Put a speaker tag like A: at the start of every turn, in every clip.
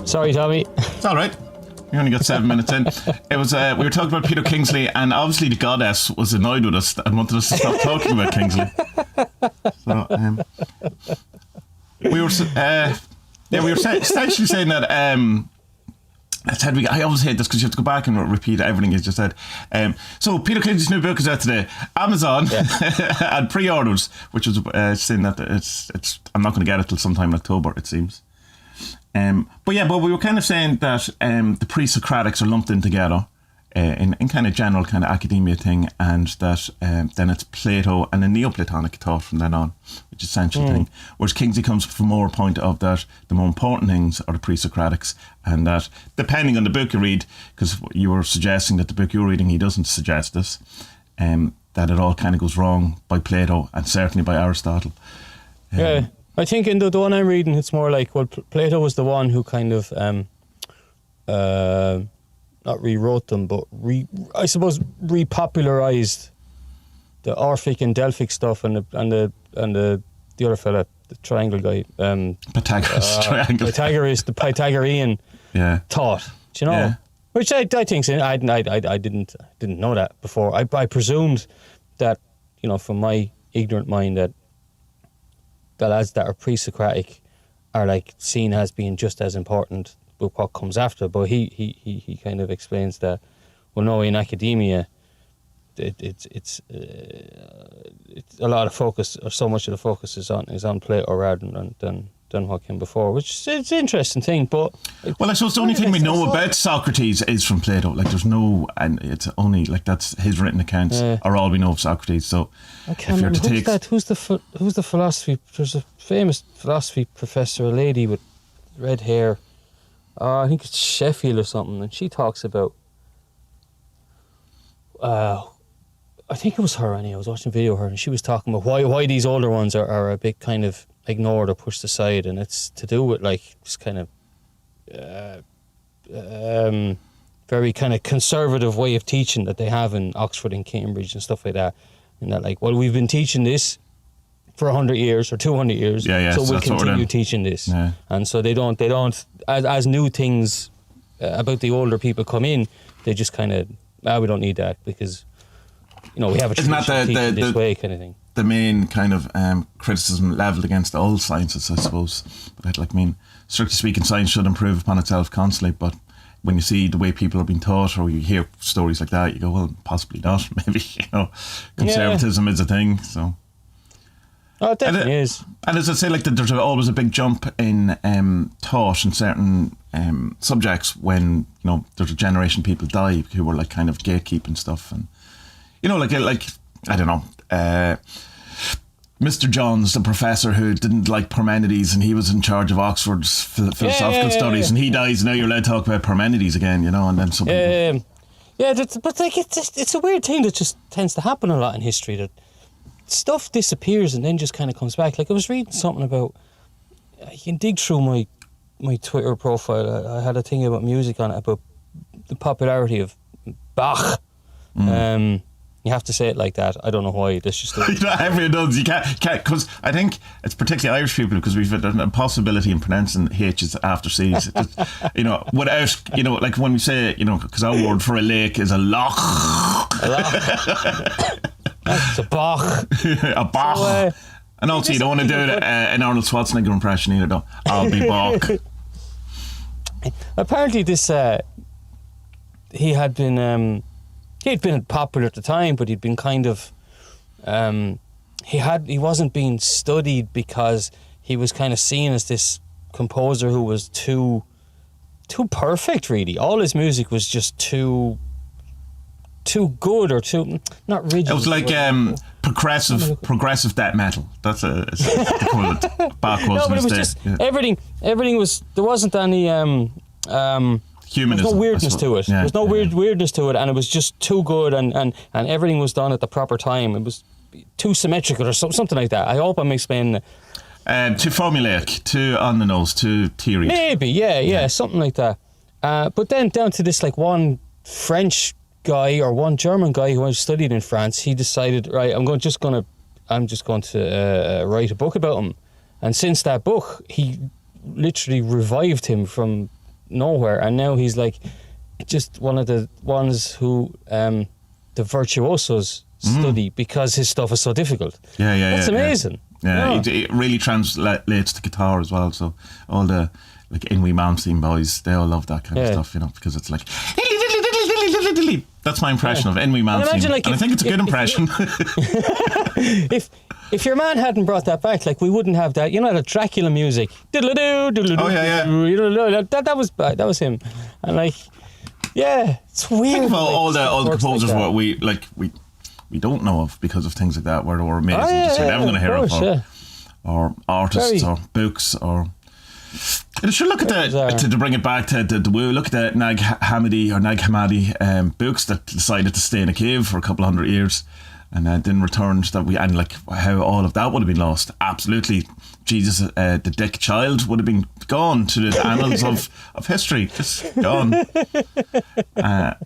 A: Sorry, Tommy.
B: It's all right. We only got 7 minutes in. It was we were talking about Peter Kingsley, and obviously the goddess was annoyed with us and wanted us to stop talking about Kingsley. So we were essentially saying that. I always hate this because you have to go back and repeat everything you just said. So Peter Kingsley's new book is out today. Amazon and pre-orders, which was saying that it's. I'm not going to get it till sometime in October, it seems. But we were kind of saying that the pre-Socratics are lumped in together in kind of general kind of academia thing, and that then it's Plato and the Neoplatonic thought from then on, which is essential thing. Whereas Kingsley comes from more point of that the more important things are the pre-Socratics, and that depending on the book you read, because you were suggesting that the book you're reading, he doesn't suggest this, that it all kind of goes wrong by Plato and certainly by Aristotle.
A: Yeah. I think in the one I'm reading, it's more like, well, Plato was the one who kind of, not rewrote them, but I suppose repopularized the Orphic and Delphic stuff, and the other fella, the triangle guy,
B: Pythagoras triangle.
A: The Pythagorean thought. Do you know?
B: Yeah.
A: Which I think I didn't know that before. I presumed that, from my ignorant mind, that lads that are pre-Socratic are like seen as being just as important with what comes after. But he kind of explains that, well, no, in academia, it's a lot of focus, or so much of the focus is on Plato rather than what came before, which is an interesting thing. But
B: I suppose the only thing we know about Socrates is from Plato. Like, there's no, and it's only like that's his written accounts are all we know of Socrates. So
A: I can't remember who's the philosophy. There's a famous philosophy professor, a lady with red hair. I think it's Sheffield or something, and she talks about. I think it was her. Anyway, I was watching a video of her, and she was talking about why these older ones are a bit kind of ignored or pushed aside, and it's to do with like this kind of very kind of conservative way of teaching that they have in Oxford and Cambridge and stuff like that. And that, like, well, we've been teaching this for 100 years or 200 years, so we'll continue teaching this. Yeah. And so they don't as new things about the older people come in, they just kind of, we don't need that because, we have a tradition teaching this way kind of thing.
B: The main kind of criticism levelled against all sciences, I suppose. But strictly speaking, science should improve upon itself constantly, but when you see the way people are being taught, or you hear stories like that, you go, well, possibly not. Maybe, conservatism is a thing, so...
A: Oh, it definitely is.
B: And as I say, like, there's always a big jump in thought in certain subjects when, there's a generation of people die who were, like, kind of gatekeeping stuff. And, like I don't know, Mr. Johns, the professor who didn't like Parmenides, and he was in charge of Oxford's philosophical studies, and he dies, and now you're allowed to talk about Parmenides again, and then something.
A: But like it's a weird thing that just tends to happen a lot in history, that stuff disappears and then just kind of comes back. Like, I was reading something about, you can dig through my Twitter profile, I had a thing about music on it, about the popularity of Bach. You have to say it like that. I don't know why. That's just
B: everyone does. You can't, because I think it's particularly Irish people, because we've had a possibility in pronouncing H's after C's. Just, without, like when we say, because our word for a lake is a loch.
A: A loch. It's a bach.
B: A bach. So, and also, you don't want to do an Arnold Schwarzenegger impression either, though. I'll be bach.
A: Apparently, this he had been popular at the time, but he'd been kind of he wasn't being studied because he was kind of seen as this composer who was too perfect, really. All his music was just too good, or too not rigid.
B: It was like progressive death metal. That's the equivalent. Bach was.
A: No, but it was just everything was, there wasn't any
B: humanism.
A: There's no weirdness to it. There's no weirdness to it, and it was just too good, and everything was done at the proper time. It was too symmetrical or something like that. I hope I'm explaining it.
B: Too formulaic, too on the nose, too theory.
A: Maybe, yeah, something like that. But then down to this, like, one French guy or one German guy who I studied in France, he decided, right, I'm just going to write a book about him. And since that book, he literally revived him from nowhere, and now he's like just one of the ones who the virtuosos study because his stuff is so difficult. That's amazing.
B: Yeah, it really translates to guitar as well. So all the like Inwi Malmsteen boys, they all love that kind of stuff, you know, because it's like. That's my impression of Inwi Malmsteen,
A: like,
B: and I think it's a good impression.
A: If your man hadn't brought that back, like we wouldn't have that. You know, the Dracula music. Diddle-a-doo.
B: Oh yeah.
A: You know, that was him, and like, yeah, it's weird.
B: Think about
A: like,
B: all the composers
A: like
B: what we don't know of because of things like that, where they were amazing, just you're never going to hear of, or artists or books or. And sure, look at to bring it back to the Woo. Look at the Nag Hammadi books that decided to stay in a cave for a couple of 100 years, and then returned. And like how all of that would have been lost. Absolutely, Jesus, the Dick Child would have been gone to the annals of history, just gone. I'd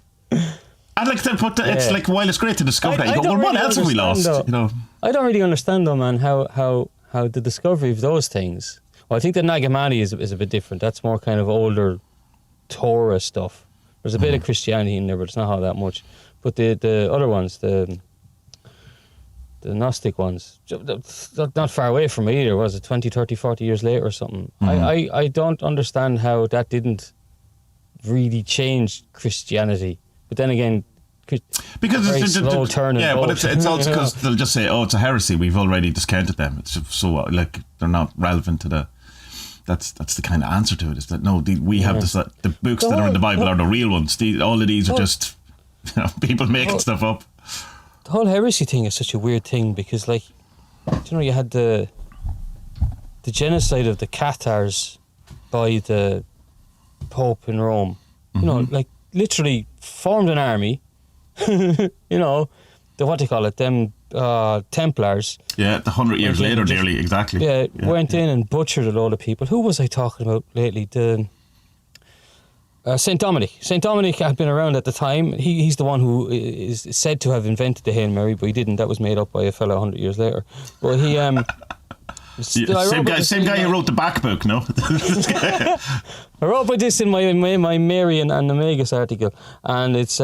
B: like to put it's like while it's great to discover that, you go, well, what else have we lost? You know,
A: I don't really understand though, man, how the discovery of those things. Well, I think the Nag Hammadi is a bit different. That's more kind of older Torah stuff. There's a bit of Christianity in there, but it's not all that much. But the other ones, the Gnostic ones, not far away from me either, was it 20, 30, 40 years later or something? I don't understand how that didn't really change Christianity. But then again,
B: because
A: it's a slow turn.
B: Yeah, but it's also because they'll just say, "Oh, it's a heresy. We've already discounted them. It's so like they're not relevant to the." That's the kind of answer to it. Is that no? We have this, the books that are in the Bible are the real ones. All of these are just people making stuff up.
A: The whole heresy thing is such a weird thing because, like, you know, you had the genocide of the Cathars by the Pope in Rome. You know, like literally formed an army. You know, what do you call it? Them Templars.
B: Yeah, the 100 years later, nearly, exactly.
A: Yeah, went in and butchered a load of people. Who was I talking about lately? The Saint Dominic. Saint Dominic had been around at the time. He's the one who is said to have invented the Hail Mary, but he didn't. That was made up by a fellow 100 years later. But he
B: same guy who wrote the back book, no?
A: I wrote about this in my Marian and Omegas article, and it's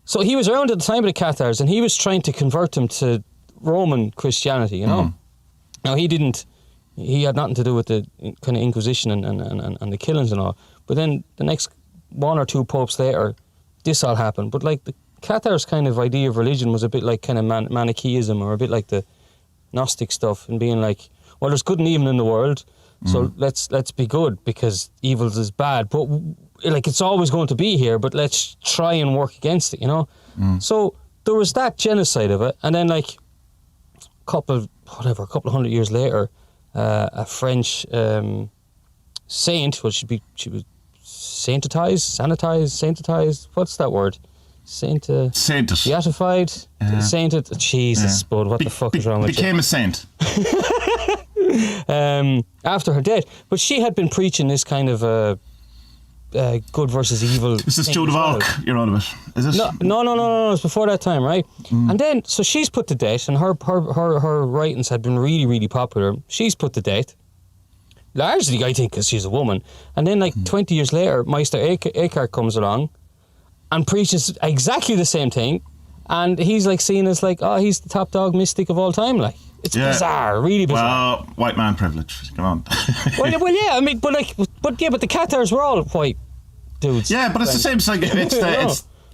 A: so he was around at the time of the Cathars, and he was trying to convert them to Roman Christianity, you know. Now he had nothing to do with the kind of Inquisition and the killings and all. But then the next one or two popes later, this all happened. But like the Cathars' kind of idea of religion was a bit like kind of Manichaeism, or a bit like the Gnostic stuff, and being like, well, there's good and evil in the world, so let's be good because evil is bad. But like it's always going to be here, but let's try and work against it, you know. So there was that genocide of it, and then like a couple of 100 years later, a French saint, she was saintitized. What's that word?
B: Sainted.
A: Beatified. Sainted. Jesus, Bud, what the fuck is wrong with you?
B: Became a saint.
A: After her death, but she had been preaching this kind of good versus evil.
B: Is this Joan of Arc you're on about? Is this?
A: No. It's before that time, right? And then, so she's put to death, and her writings had been really, really popular. She's put to death, largely, I think, because she's a woman. And then, like 20 years later, Meister Eckhart comes along and preaches exactly the same thing, and he's like seen as like, oh, he's the top dog mystic of all time, like. It's bizarre, really bizarre.
B: Well, white man privilege. Come on.
A: well, yeah. I mean, but the Cathars were all white dudes.
B: Yeah, but it's the same. It's like it's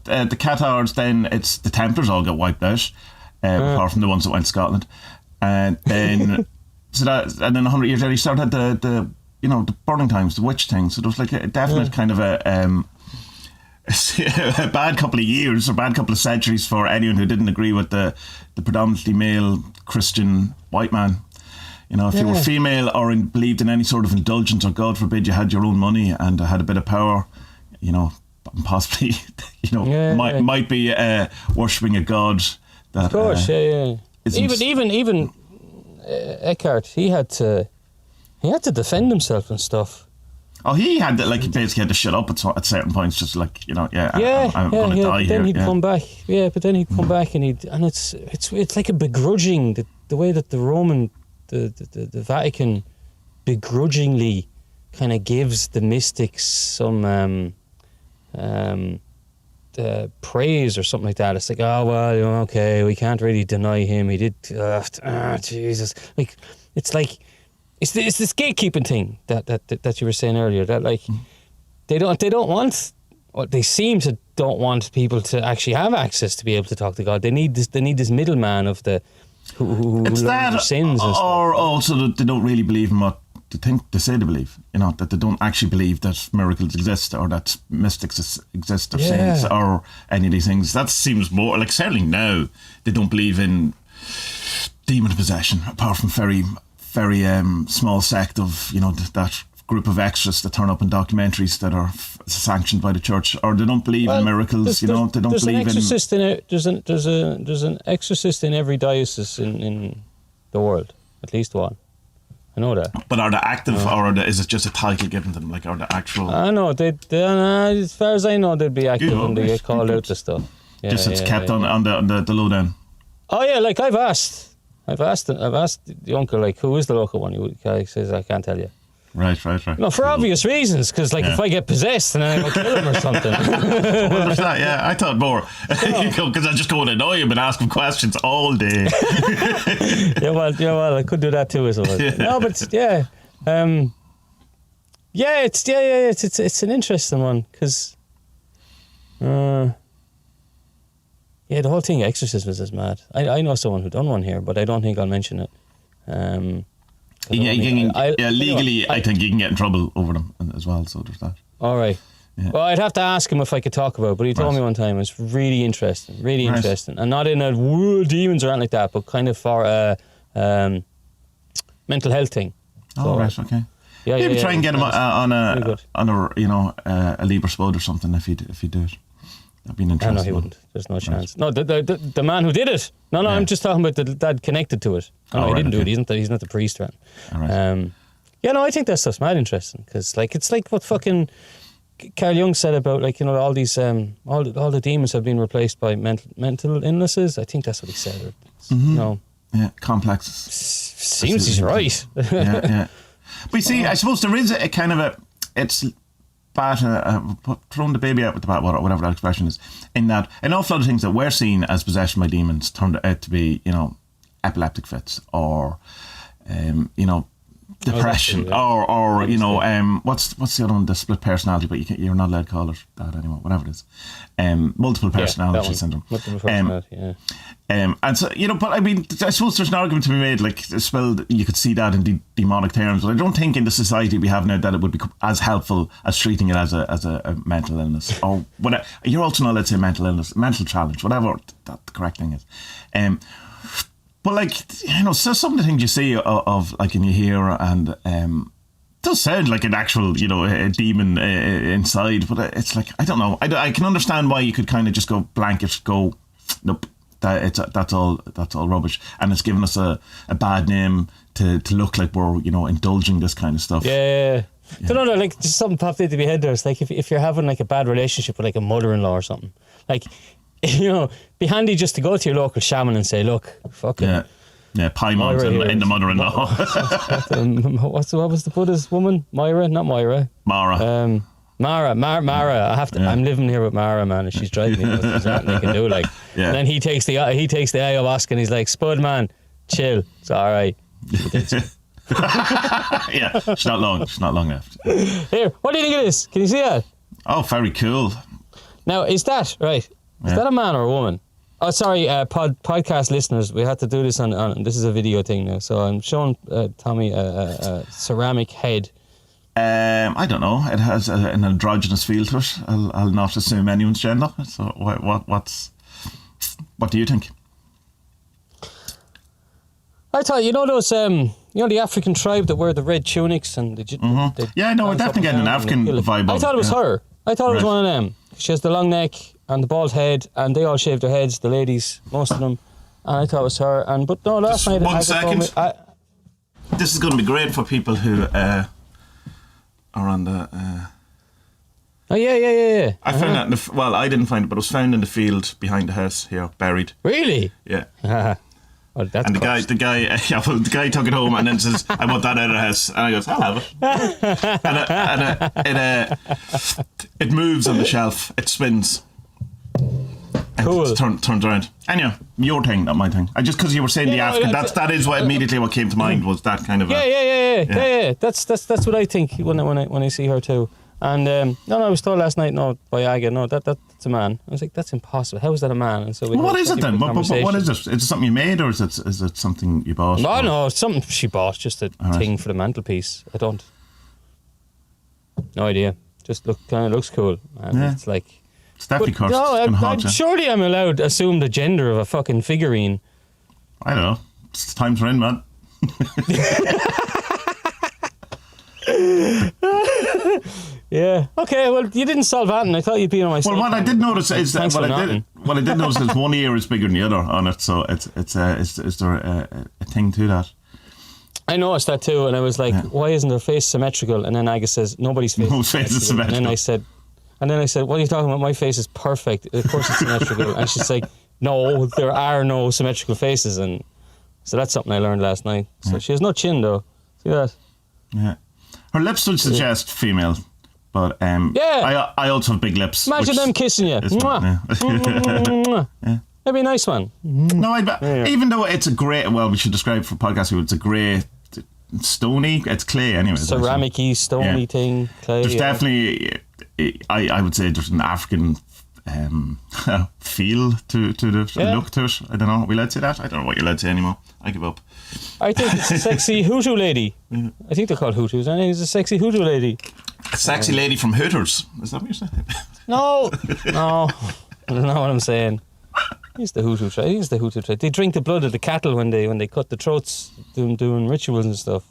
B: the Cathars. Then it's the Templars all got wiped out, apart from the ones that went to Scotland, and then and then 100 years later, you started the burning times, the witch thing. So there was like a definite kind of a bad couple of years or bad couple of centuries for anyone who didn't agree with the predominantly male Christian white man. You know, if you were female or believed in any sort of indulgence, or God forbid you had your own money and had a bit of power, you know, possibly, might be worshipping a god that.
A: Of course, even Eckhart, he had to defend himself and stuff.
B: Oh, he had to, like, he basically had to shut up at certain points, just like, I'm going to die here.
A: Then he'd come back, but then he'd come back and it's like a begrudging, the way that the Roman, the Vatican begrudgingly kind of gives the mystics some praise or something like that. It's like, oh well, okay, we can't really deny him. He did. Jesus, like it's this gatekeeping thing that you were saying earlier. That like they don't want. Well, they seem to don't want people to actually have access to be able to talk to God. They need this middleman of the who
B: it's
A: learns
B: that,
A: their sins and stuff.
B: or also that they don't really believe in what they say they believe. That they don't actually believe that miracles exist or that mystics exist or saints or any of these things. That seems more like, certainly now they don't believe in demon possession, apart from very small sect of that group of extras that turn up in documentaries that are sanctioned by the church, or they don't believe in miracles. They don't believe in.
A: There's an exorcist in every diocese in the world, at least one. I know that.
B: But are they active, or is it just a title given to them? Like, are they actual?
A: I know they as far as I know, they'd be active and they get called out to stuff.
B: It's kept on the lowdown.
A: Oh yeah, like I've asked the uncle, like, who is the local one? He says, I can't tell you.
B: Right.
A: No, for obvious reasons, because if I get possessed and then I go kill him or something.
B: Well, there's that, yeah. I thought more. Because I just go and annoy him and ask him questions all day.
A: yeah, well, I could do that too as well. Yeah. No, but it's an interesting one, because the whole thing of exorcism is mad. I know someone who done one here, but I don't think I'll mention it.
B: Legally, I think you can get in trouble over them as well, so there's that.
A: All right. Yeah. Well, I'd have to ask him if I could talk about it, but he told me one time it's really interesting, and not in a demons or anything like that, but kind of for a mental health thing.
B: Oh, right, okay. Yeah, maybe try and get him on a Libra Spud or something if you do it. That'd be an interesting.
A: No, he wouldn't. There's no chance. No, the man who did it. No, I'm just talking about the dad connected to it. No, he didn't do it. He's not the priest, right?
B: All right.
A: I think that stuff's mad interesting, because it's like what fucking Carl Jung said about, like, all these all the demons have been replaced by mental illnesses. I think that's what he said.
B: Yeah, complexes.
A: Seems he's right.
B: yeah. But you see, I suppose there is a kind of it's bad, throwing the baby out with the bath, whatever that expression is, in that an awful lot of things that we're seen as possession by demons turned out to be, epileptic fits, or, depression, or what's the other one, the split personality, but you're not allowed to call it that anymore, whatever it is, multiple personality syndrome.
A: Multiple personality,
B: and so, but I mean, I suppose there's an argument to be made, like, you could see that in demonic terms, but I don't think in the society we have now that it would be as helpful as treating it as a mental illness, or whatever. You're also not allowed to say mental illness, mental challenge, whatever that the correct thing is. But, like, so some of the things you see of like, and you hear, and does sound like an actual, a demon inside, but it's like, I don't know. I can understand why you could kind of just go blanket, nope, that's all rubbish, and it's given us a bad name to look like we're indulging this kind of stuff.
A: Yeah. I don't know, like, just something popped into my head there. It's like if you're having like a bad relationship with like a mother-in-law or something, like, be handy just to go to your local shaman and say, look, fucking
B: Paimons in the mother-in-law.
A: What was the Buddha's woman? Myra, not Moira.
B: Mara.
A: Mara. I'm living here with Mara, man, and she's driving me nuts. There's nothing I can do, like. Yeah. And then he takes the ayahuasca and he's like, Spud, man, chill. It's all right.
B: Yeah, it's not long left.
A: Here, what do you think of this? Can you see that?
B: Oh, very cool.
A: Now, is that right? Is that a man or a woman? Oh, sorry, podcast listeners, we had to do this on this is a video thing now. So I'm showing Tommy a ceramic head.
B: I don't know. It has an androgynous feel to it. I'll not assume anyone's gender. So what do you think?
A: I thought, those, the African tribe that wear the red tunics and we're
B: definitely getting an African vibe.
A: I thought it was her. I thought it was one of them. She has the long neck and the bald head, and they all shave their heads, the ladies, most of them. And I thought it was her. But no, last night...
B: 1 second. This is going to be great for people who are on the...
A: Oh, yeah.
B: I found that I didn't find it, but it was found in the field behind the house here, buried.
A: Really?
B: Yeah.
A: Oh, that's
B: and the
A: cursed.
B: the guy took it home and then says, "I want that out of the house." And I goes, "I'll have it." It moves on the shelf. It spins. And
A: Cool.
B: it turns around. Anyway, your thing, not my thing. I just because you were saying the African. That is what immediately what came to mind was that kind of.
A: Yeah. That's what I think when I see her too. And I was told last night, no, by Aga, no, that's a man. I was like, that's impossible. How is that a man? And so
B: what is it then? What is it? Is it something you made, or is it something you bought?
A: No, it's something she bought, just a thing for the mantelpiece. I don't. No idea. Just kind of looks cool. And it's like.
B: It's definitely cursed.
A: No, surely I'm allowed to assume the gender of a fucking figurine.
B: I don't know. It's times we're in, man.
A: Yeah. Okay. Well, you didn't solve that, and I thought you'd be on my side.
B: Well, what I did notice is that what I did notice is one ear is bigger than the other on it. So is there a thing to that?
A: I noticed that too, and I was like, why isn't her face symmetrical? And then Agus says, nobody's face is symmetrical. And then I said, what are you talking about? My face is perfect. Of course it's symmetrical. And she's like, no, there are no symmetrical faces. And so that's something I learned last night. So she has no chin though. See that?
B: Yeah. Her lips would suggest female. But I also have big lips.
A: Imagine them kissing you. Mwah.
B: Yeah.
A: That'd be a nice one.
B: No, even though it's a grey, well, we should describe for podcast, it's a grey, stony, it's clay anyway.
A: Ceramic-y, stony thing, clay.
B: There's definitely, I would say there's an African feel to the look to it. I don't know, are we allowed to say that? I don't know what you're allowed to say anymore. I give up.
A: I think it's a sexy Hutu lady. I think they're called Hutus. I think it's a sexy Hutu lady.
B: A sexy lady from Hooters. Is that what you're saying?
A: No. I don't know what I'm saying. He's the Hutu tribe. They drink the blood of the cattle when they cut the throats, doing rituals and stuff.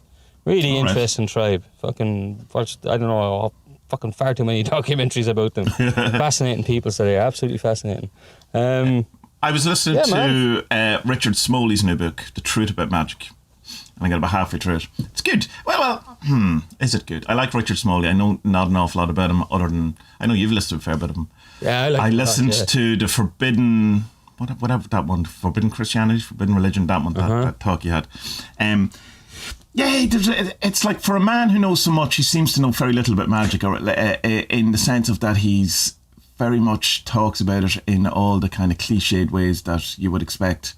A: Really interesting tribe. Fucking, I don't know, fucking far too many documentaries about them. Fascinating people, so they're absolutely fascinating.
B: I was listening to Richard Smoley's new book, The Truth About Magic. And I got about halfway through it. It's good. Well, is it good? I like Richard Smoley. I know not an awful lot about him, other than I know you've listened to a fair bit of him.
A: Yeah,
B: I listened to the Forbidden, whatever that one, Forbidden Christianity, Forbidden Religion, that one, that talk you had. It's like for a man who knows so much, he seems to know very little about magic, or in the sense of that he's very much talks about it in all the kind of cliched ways that you would expect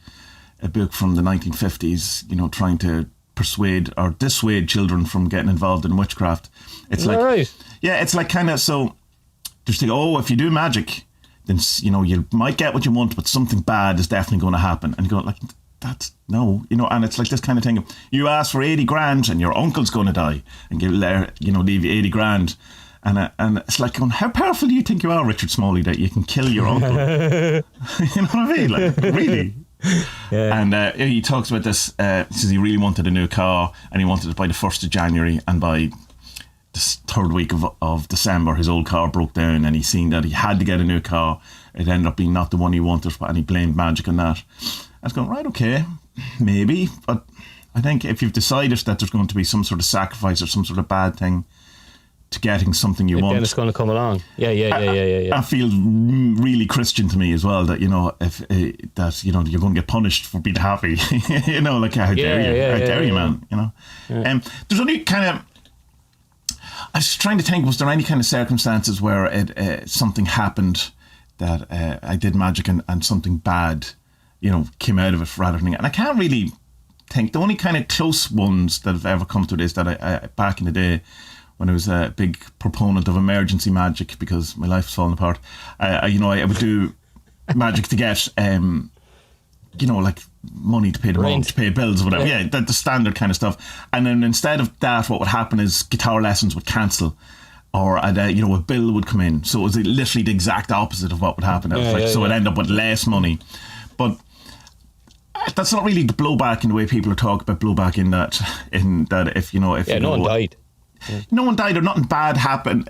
B: a book from the 1950s, trying to persuade or dissuade children from getting involved in witchcraft. It's like,
A: right.
B: Yeah, it's like kind of, so just think, if you do magic, then, you might get what you want, but something bad is definitely going to happen. And you go like, that's no, and it's like this kind of thing. You ask for 80 grand and your uncle's going to die and leave you 80 grand. And it's like, how powerful do you think you are, Richard Smalley, that you can kill your uncle? You know what I mean? Like, really? Yeah. And he talks about this. He says he really wanted a new car, and he wanted it by the 1st of January, and by the third week of December, his old car broke down, and he seen that he had to get a new car. It ended up being not the one he wanted, and he blamed magic on that. I was going, right, okay, maybe, but I think if you've decided that there's going to be some sort of sacrifice or some sort of bad thing to getting something you want,
A: then it's going to come along. Yeah.
B: I feel really Christian to me as well, that if that you're going to get punished for being happy. Like how dare you, man. There's only kind of, I was trying to think, was there any kind of circumstances where something happened that I did magic and something bad came out of it rather than, and I can't really think. The only kind of close ones that have ever come to this, that I back in the day, when I was a big proponent of emergency magic because my life was falling apart, I would do magic to get, like money to pay the rent, to pay bills or whatever. Yeah, the standard kind of stuff. And then instead of that, what would happen is guitar lessons would cancel, or a bill would come in. So it was literally the exact opposite of what would happen. It'd end up with less money. But that's not really the blowback in the way people are talking about blowback in that if no
A: one died.
B: No one died or nothing bad happened.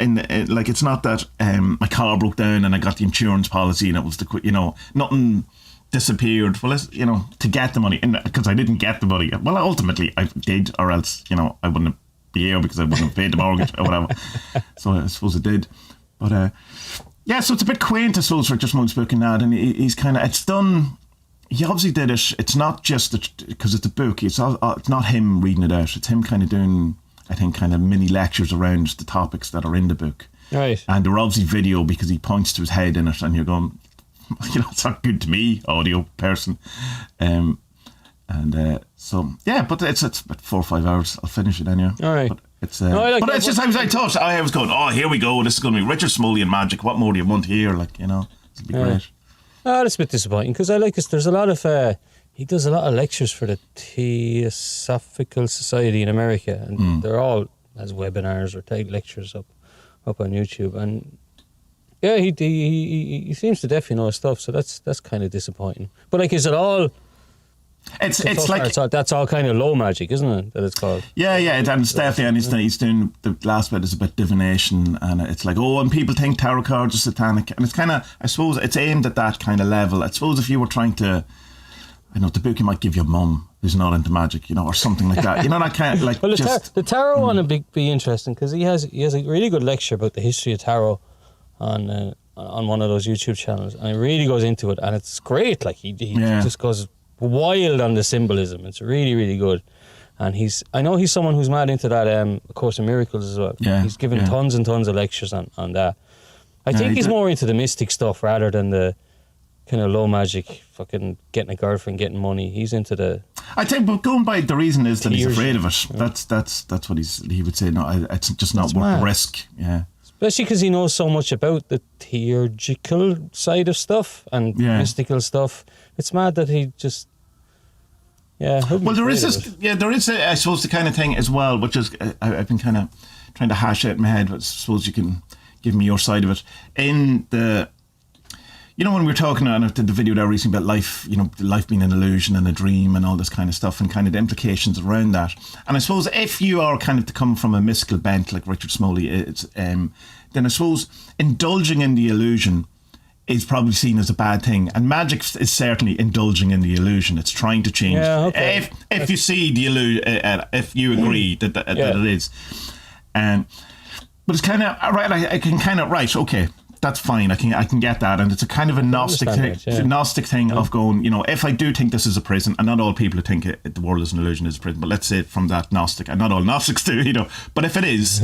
B: Like, it's not that my car broke down and I got the insurance policy and it was nothing disappeared. Well, to get the money, because I didn't get the money. Well, ultimately I did, or else I wouldn't be here because I wouldn't have paid the mortgage or whatever. So I suppose it did. But so it's a bit quaint, I suppose, for just Mulch book and that, and he's kind of, it's done. he obviously did it. It's not just because it's a book. It's not him reading it out. It's him kind of doing, I think, kind of mini lectures around the topics that are in the book.
A: Right.
B: And they're obviously video because he points to his head in it, and you're going, it's not good to me, audio person. So yeah, but it's about 4 or 5 hours. I'll finish it anyway.
A: All right.
B: But it's I was going, oh, here we go. This is going to be Richard Smoley and magic. What more do you want here? It'll be great.
A: Oh, that's a bit disappointing because I like this. There's a lot of he does a lot of lectures for the Theosophical Society in America, and they're all as webinars or take lectures up on YouTube. And yeah, he seems to definitely know his stuff. So that's kind of disappointing. But is it all? It's like that's all kind of low magic, isn't it? That it's called. Yeah,
B: and it's definitely. And he's doing the last bit is about divination, and it's like, and people think tarot cards are satanic, and it's kind of, I suppose, it's aimed at that kind of level. I suppose if you were trying to, the book you might give your mum who's not into magic, or something like that. That kind of like. Well,
A: the tarot one would be interesting because he has a really good lecture about the history of tarot on one of those YouTube channels, and he really goes into it, and it's great. Like he just goes wild on the symbolism. It's really, really good. And I know he's someone who's mad into that A Course in Miracles as well.
B: Yeah,
A: he's given tons and tons of lectures on that. I think he's more into the mystic stuff rather than the kind of low magic, fucking getting a girlfriend, getting money. He's into the.
B: I think, but going by the reason is that he's afraid of it. Yeah. That's what he would say. No, it's just not worth the risk. Yeah. Especially
A: because he knows so much about the theurgical side of stuff and mystical stuff. It's mad that he just. Yeah.
B: Well, there is I suppose the kind of thing as well, which is I've been kind of trying to hash out in my head, but I suppose you can give me your side of it. In the, when we were talking on the video there recently about life, life being an illusion and a dream and all this kind of stuff and kind of the implications around that. And I suppose if you are kind of to come from a mystical bent like Richard Smoley is, then I suppose indulging in the illusion is probably seen as a bad thing, and magic is certainly indulging in the illusion. It's trying to change.
A: Yeah, okay.
B: If you see the illusion, if you agree that it is, but it's kind of right. I can kind of okay. That's fine. I can get that, and it's a kind of a Gnostic thing of going. If I do think this is a prison, and not all people who think the world is an illusion is a prison, but let's say from that Gnostic, and not all Gnostics do, But if it is,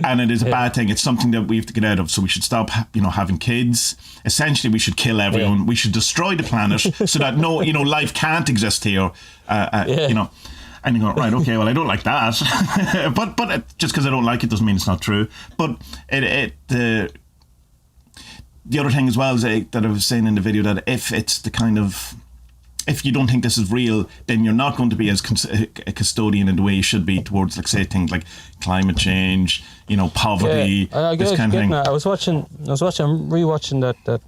B: and it is a bad thing, it's something that we have to get out of. So we should stop, having kids. Essentially, we should kill everyone. Yeah. We should destroy the planet so that life can't exist here. And you go, right, okay, well, I don't like that, but just because I don't like it doesn't mean it's not true. But the other thing as well is that I was saying in the video that if you don't think this is real, then you're not going to be as a custodian in the way you should be towards, like, say, things like climate change, poverty, this kind of thing.
A: I was rewatching that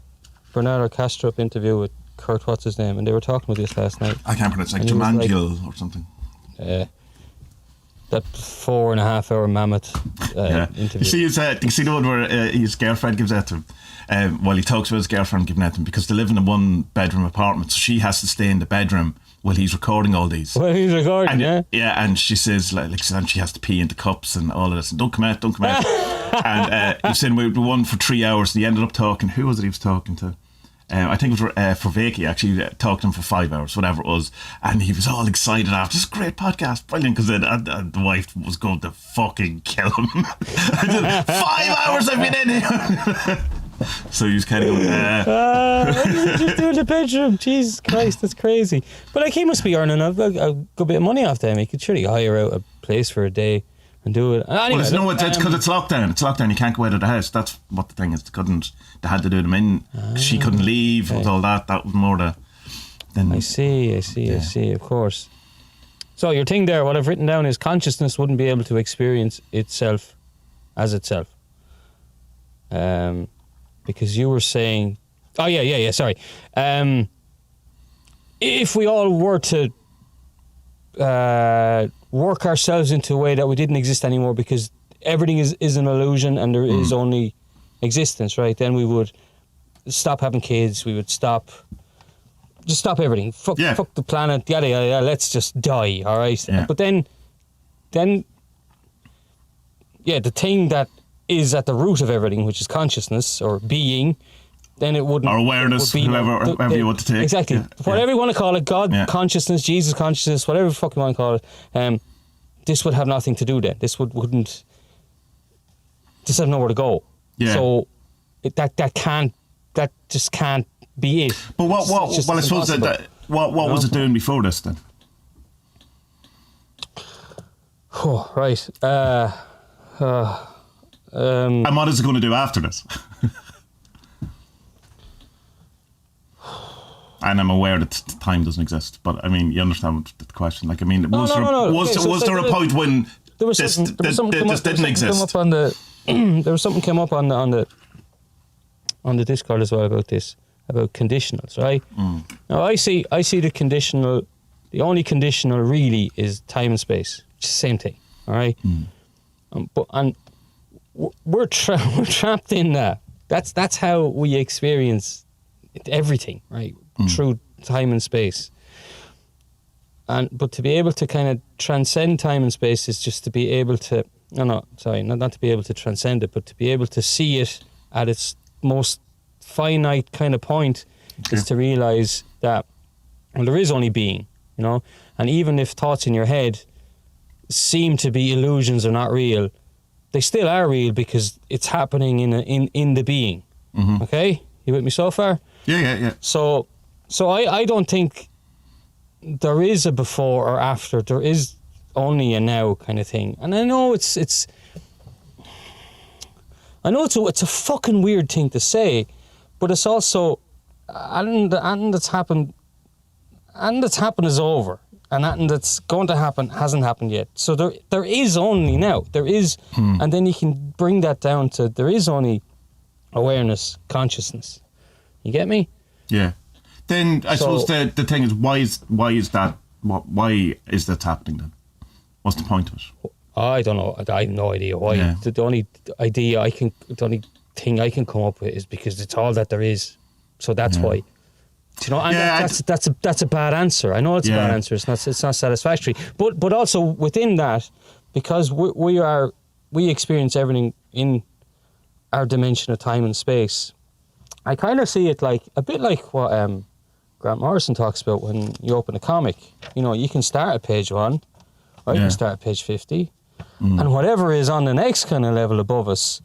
A: Bernardo Kastrup interview with Kurt, what's his name, and they were talking about this last night.
B: I can't pronounce it, like Jumanjiel or something.
A: That 4.5 hour mammoth interview.
B: You see the one where his girlfriend gives that to him? While he talks about his girlfriend giving it to him because they live in a 1-bedroom apartment, so she has to stay in the bedroom while he's recording all these.
A: Well, he's recording,
B: and she says and she has to pee into cups and all of this. And don't come out. And he was saying we were one for 3 hours. And he ended up talking. Who was it he was talking to? I think it was for Vicky, actually. Talked to him for 5 hours, whatever it was, and he was all excited after. This is a great podcast, brilliant, because the wife was going to fucking kill him. 5 hours I've been in here. So he was kind of going,
A: just doing the bedroom. Jesus Christ, that's crazy. But he must be earning a good bit of money off them. He could surely hire out a place for a day and do it. Anyway,
B: it's because it's lockdown. It's lockdown. You can't go out of the house. That's what the thing is. They had to do them in. She couldn't leave with all that. That was more the.
A: I see. Of course. So your thing there, what I've written down is consciousness wouldn't be able to experience itself as itself. Because you were saying, sorry. If we all were to work ourselves into a way that we didn't exist anymore because everything is an illusion and there is only existence, right? Then we would stop having kids, we would stop everything. Fuck the planet, yada, yada, yada, let's just die, all right?
B: Yeah.
A: But then, the thing that is at the root of everything, which is consciousness or being, then it wouldn't.
B: Or awareness,
A: it would be
B: whoever you want to take.
A: Exactly. Whatever you want to call it, God consciousness, Jesus consciousness, whatever the fuck you want to call it, this would have nothing to do then. This wouldn't. This has nowhere to go. Yeah. So that just can't be it.
B: But well, I suppose what was it doing before this then?
A: Oh, right.
B: And what is it going to do after this? And I'm aware that time doesn't exist, but I mean, you understand the question. Like, I mean, was there a point when this didn't exist?
A: There was something came up on the Discord as well about this, about conditionals, right? Now I see the conditional. The only conditional really is time and space. It's the same thing, all right? We're trapped in that. That's how we experience everything, right? Through time and space. But to be able to kind of transcend time and space is just to be able to not to be able to transcend it, but to be able to see it at its most finite kind of point is to realize that there is only being, and even if thoughts in your head seem to be illusions or not real, they still are real because it's happening in the being. Okay, you with me so far?
B: Yeah.
A: So I don't think there is a before or after. There is only a now kind of thing. And I know it's a fucking weird thing to say, but it's also and that's happened is over, and that's going to happen hasn't happened yet. So there is only now. There is, and then you can bring that down to there is only awareness, consciousness. You get me?
B: Yeah. Then I suppose the thing is why is that happening then? What's the point of it?
A: I don't know. I have no idea why. Yeah. The only thing I can come up with is because it's all that there is. So that's why. Do you know? And that's a bad answer. I know it's a bad answer. It's not satisfactory. But also within that, because we experience everything in our dimension of time and space. I kind of see it like a bit like what Grant Morrison talks about when you open a comic. You can start at page 1, or you can start at page 50, and whatever is on the next kind of level above us,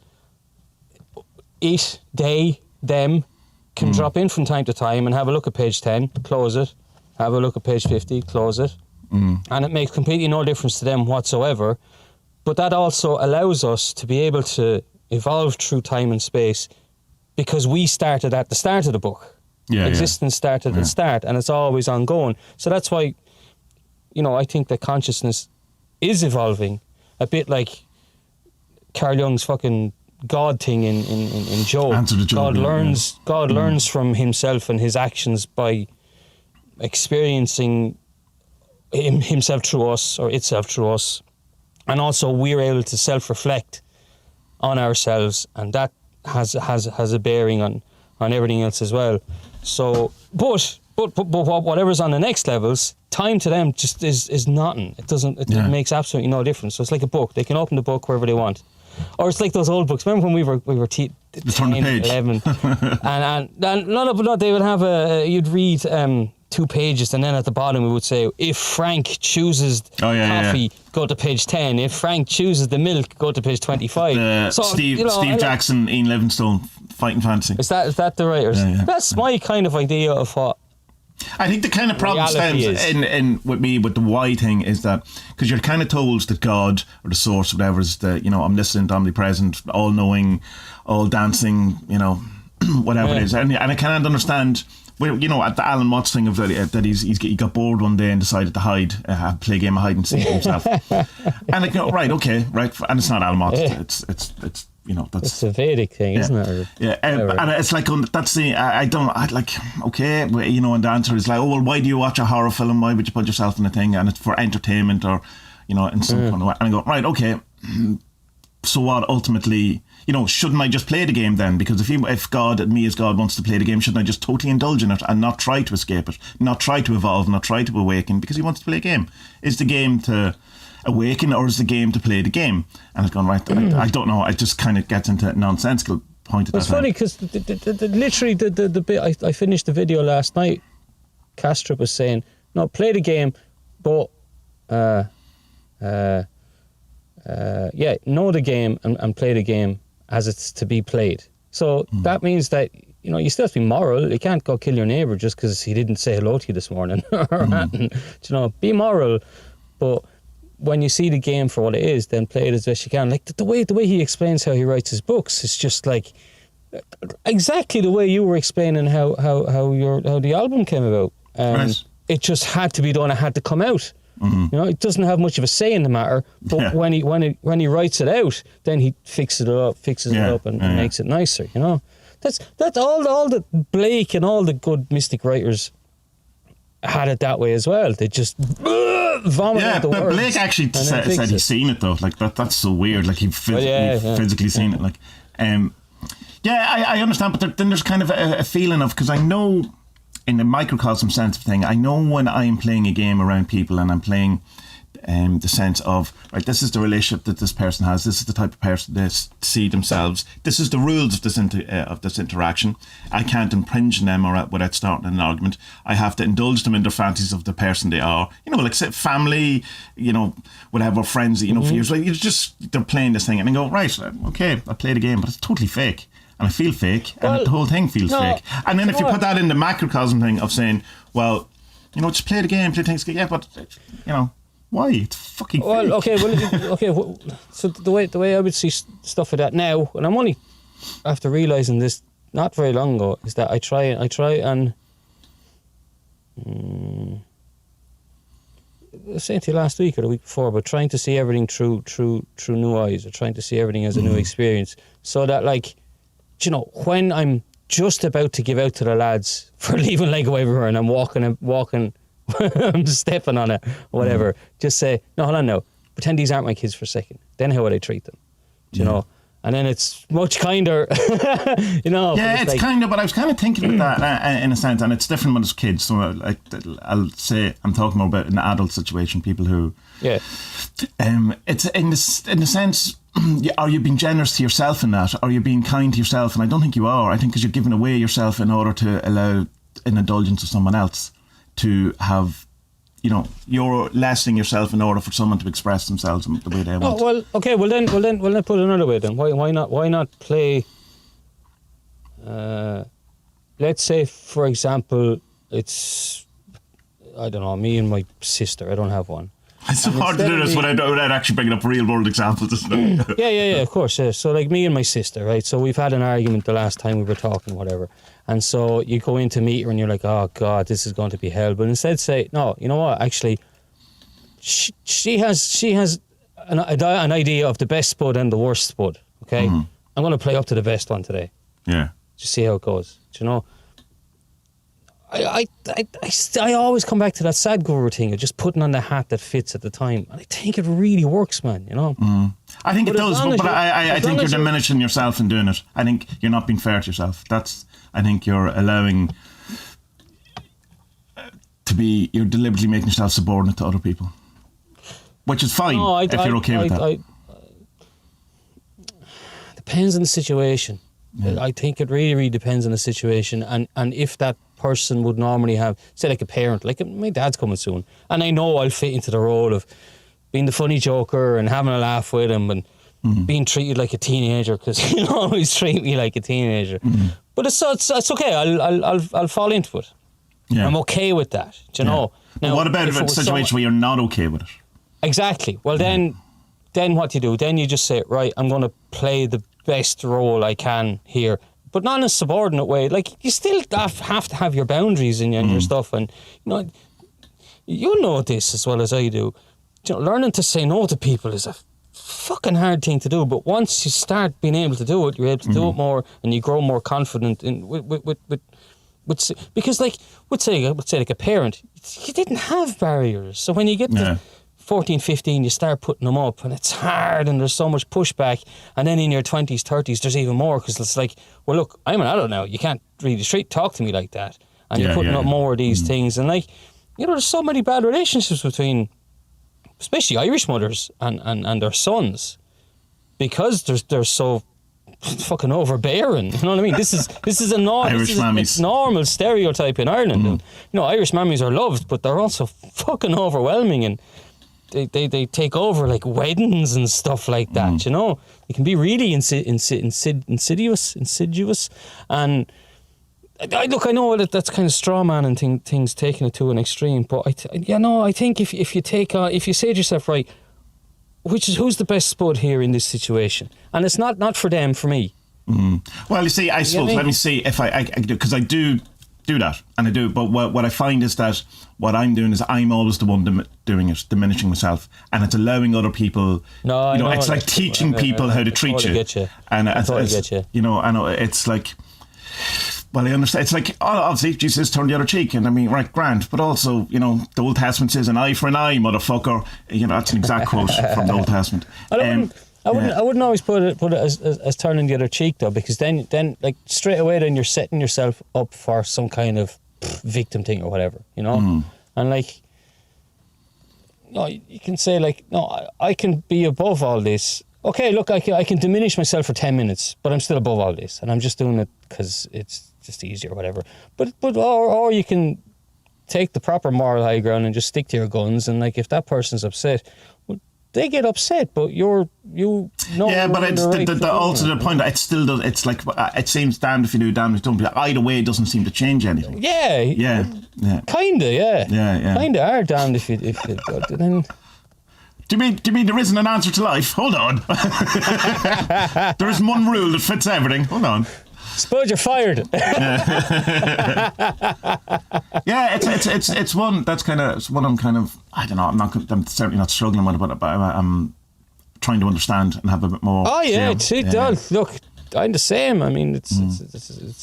A: them can drop in from time to time and have a look at page 10, close it, have a look at page 50, close it, and it makes completely no difference to them whatsoever. But that also allows us to be able to evolve through time and space because we started at the start of the book. Existence started at the start, and it's always ongoing. So that's why, I think that consciousness is evolving a bit like Carl Jung's fucking God thing in Job. God learns from himself and his actions by experiencing himself through us or itself through us, and also we're able to self-reflect on ourselves, and that has a bearing on everything else as well. So, but whatever's on the next levels, time to them just is nothing. It makes absolutely no difference. So it's like a book. They can open the book wherever they want. Or it's like those old books. Remember when we were 10, 11, and no, they would have you'd read 2 pages, and then at the bottom we would say, if Frank chooses coffee, go to page 10. If Frank chooses the milk, go to page 25.
B: Steve Jackson, Ian Livingstone, Fighting Fantasy.
A: Is that the writers? That's my kind of idea of what
B: I think the kind of problem stems in with me with the why thing is that because you're kind of told that God or the source, whatever, is the omniscient, omnipresent, all knowing, all dancing, whatever it is, and I can't understand. Well, at the Alan Watts thing of that he got bored one day and decided to play a game of hide and seek himself, and and it's not Alan Watts, it's that's
A: a Vedic thing, isn't it?
B: And it's like that's the and the answer is like, oh well, why do you watch a horror film? Why would you put yourself in a thing? And it's for entertainment or in some kind of way. And I go, right, okay. So what ultimately, shouldn't I just play the game then? Because if God, me as God, wants to play the game, shouldn't I just totally indulge in it and not try to escape it, not try to evolve, not try to awaken because he wants to play a game? Is the game to awaken or is the game to play the game? And it's gone, right, I don't know, it just kind of gets into nonsensical point at
A: It's
B: that time.
A: funny because literally the bit I finished the video last night. Castrop was saying, "No, play the game, but know the game and play the game as it's to be played." So that means that you still have to be moral. You can't go kill your neighbour just because he didn't say hello to you this morning. Be moral, but when you see the game for what it is, then play it as best you can. Like the way he explains how he writes his books is just like exactly the way you were explaining how the album came about.
B: Right.
A: It just had to be done. It had to come out. It doesn't have much of a say in the matter. But when he writes it out, then he fixes it up and makes it nicer. That's all the Blake and all the good mystic writers had it that way as well. They just vomit out the words.
B: Yeah, but Blake actually said he's seen it though. Like that's so weird. Like he physically seen it. Like, I understand, but then there's kind of a feeling of, because I know in the microcosm sense of thing, I know when I'm playing a game around people and I'm playing the sense of, right, this is the relationship that this person has, this is the type of person they see themselves, this is the rules of this interaction. I can't impinge on them without starting an argument. I have to indulge them in their fantasies of the person they are. Like say family, whatever, friends that for years. Like they're playing this thing and I go, right, okay, I played a game, but it's totally fake. And I feel fake, and the whole thing feels fake. And then if you put that in the macrocosm thing of saying, well, just play the game, play things, but why? It's fucking fake.
A: Well, okay. So the way I would see stuff like that now, and I'm only after realising this not very long ago, is that I try and I was saying to you last week or the week before, but trying to see everything through new eyes, or trying to see everything as a new experience, so that when I'm just about to give out to the lads for leaving Lego everywhere and I'm walking I'm stepping on it or whatever, just say, no, hold on now, pretend these aren't my kids for a second, then how would I treat them? Do you know? And then it's much kinder. Yeah,
B: it's kind of, but I was kind of thinking about that in a sense, and it's different when it's kids. So I'll say I'm talking more about an adult situation, people who it's in the sense, are you being generous to yourself in that? Are you being kind to yourself? And I don't think you are. I think because you're giving away yourself in order to allow an indulgence of someone else to have, you're lessening yourself in order for someone to express themselves the way they want.
A: Oh, well, okay. Well, then put it another way. Then why not play? Let's say, for example, it's, I don't know, me and my sister. I don't have one.
B: It's so hard to do this without actually bringing up real world examples, isn't it?
A: Yeah, of course. Yeah. So like me and my sister, right? So we've had an argument the last time we were talking, whatever. And so you go in to meet her and you're like, oh God, this is going to be hell. But instead say, no, you know what? Actually, she has an idea of the best spud and the worst spud. Okay, I'm going to play up to the best one today.
B: Yeah.
A: Just see how it goes. Do you know? I always come back to that sad guru thing of just putting on the hat that fits at the time, and I think it really works, man.
B: I think it does, but I think you're diminishing yourself in doing it. I think you're not being fair to yourself. I think you're allowing you're deliberately making yourself subordinate to other people, which is fine if you're okay with that.
A: Depends on the situation. I think it really, really depends on the situation, and if that person would normally have, say, like a parent, like my dad's coming soon, and I know I'll fit into the role of being the funny joker and having a laugh with him and being treated like a teenager, because he'll always treat me like a teenager. But it's okay. I'll fall into it. Yeah. I'm okay with that. Do you know? Now,
B: what about a situation where you're not okay with it?
A: Exactly. Well, then what do you do? Then you just say, right, I'm going to play the best role I can here, but not in a subordinate way. Like, you still have to have your boundaries and your stuff, and you know this as well as I do. Learning to say no to people is a fucking hard thing to do, but once you start being able to do it, you're able to do it more, and you grow more confident in with because, like, let's say like a parent, you didn't have barriers, so when you get to 14, 15, you start putting them up, and it's hard, and there's so much pushback. And then in your 20s, 30s, there's even more, because it's like, well, look, I'm an adult now. You can't really talk to me like that. And you're putting up more of these things. And, like, there's so many bad relationships between, especially Irish mothers and their sons, because they're so fucking overbearing. You know what I mean? This is
B: Irish mammies.
A: It's normal stereotype in Ireland. And, Irish mammies are loved, but they're also fucking overwhelming, and they take over like weddings and stuff like that. You know, it can be really insidious, and. I know that that's kind of straw man and things taking it to an extreme, but I think if you say to yourself, right, who's the best spud here in this situation, and it's not for them, for me.
B: Well, you see, I suppose let me see if I do, because I do that, and I do, but what I find is that what I'm doing is I'm always the one doing it, diminishing myself, and it's allowing other people.
A: No,
B: it's like teaching people how to treat you.
A: Get you.
B: And
A: I totally get you.
B: I know it's like. Well, I understand. It's like, obviously, Jesus turned the other cheek, and I mean, right, grand. But also, the Old Testament says, "An eye for an eye, motherfucker." That's an exact quote from the Old Testament.
A: I wouldn't always put it as turning the other cheek, though, because then like straight away, then you're setting yourself up for some kind of victim thing or whatever, And like, you can say like, no, I can be above all this. Okay, look, I can diminish myself for 10 minutes, but I'm still above all this, and I'm just doing it because it's just easier or whatever. But or you can take the proper moral high ground and just stick to your guns, and like if that person's upset, well, they get upset, but you know.
B: Yeah, but it's also the point that it still does. It's like it seems damned if you do, damned if you don't. Either way, it doesn't seem to change anything.
A: Yeah. Kinda, yeah. Kinda are damned if you then.
B: Do you mean there isn't an answer to life? Hold on. There isn't one rule that fits everything. Hold on.
A: Spud, you're fired.
B: Yeah, it's one that's it's one I'm kind of, I don't know, I'm certainly not struggling with it, but I'm trying to understand and have a bit more.
A: Oh yeah, look, I'm the same. I mean, it's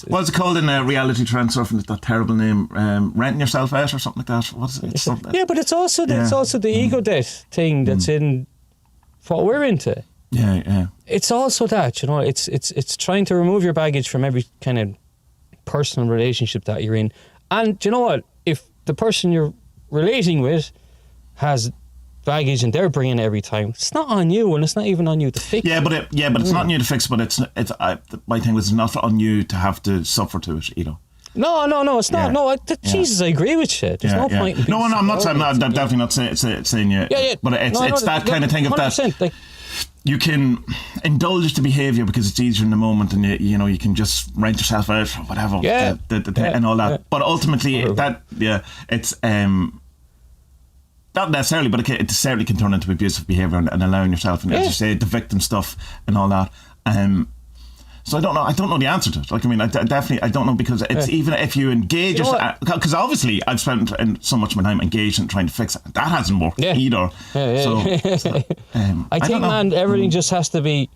B: what's it called in reality transurfing? That terrible name, renting yourself out or something like that. What's it?
A: Yeah, but it's also the ego death thing that's in what we're into.
B: Yeah.
A: It's also that, it's trying to remove your baggage from every kind of personal relationship that you're in. And do you know what? If the person you're relating with has baggage and they're bringing it every time, it's not on you, and it's not even on you to fix.
B: But it's not on you to fix. But my thing was, it's not on you to have to suffer to it,
A: No, it's not. No, Jesus, I agree with you. There's no point.
B: No, I'm not saying. I'm definitely not saying you.
A: Yeah.
B: But it's that kind of thing of that.
A: Like,
B: you can indulge the behaviour because it's easier in the moment, and you can just rent yourself out or whatever.
A: Yeah.
B: And all that. But ultimately, it's not necessarily, but it certainly can turn into abusive behaviour and allowing yourself, and as you say, the victim stuff and all that. So I don't know the answer to it. Like, I mean, I don't know, because it's even if you engage, because obviously I've spent so much of my time engaged in trying to fix it. That hasn't worked either. So
A: I think, man, everything just has to be.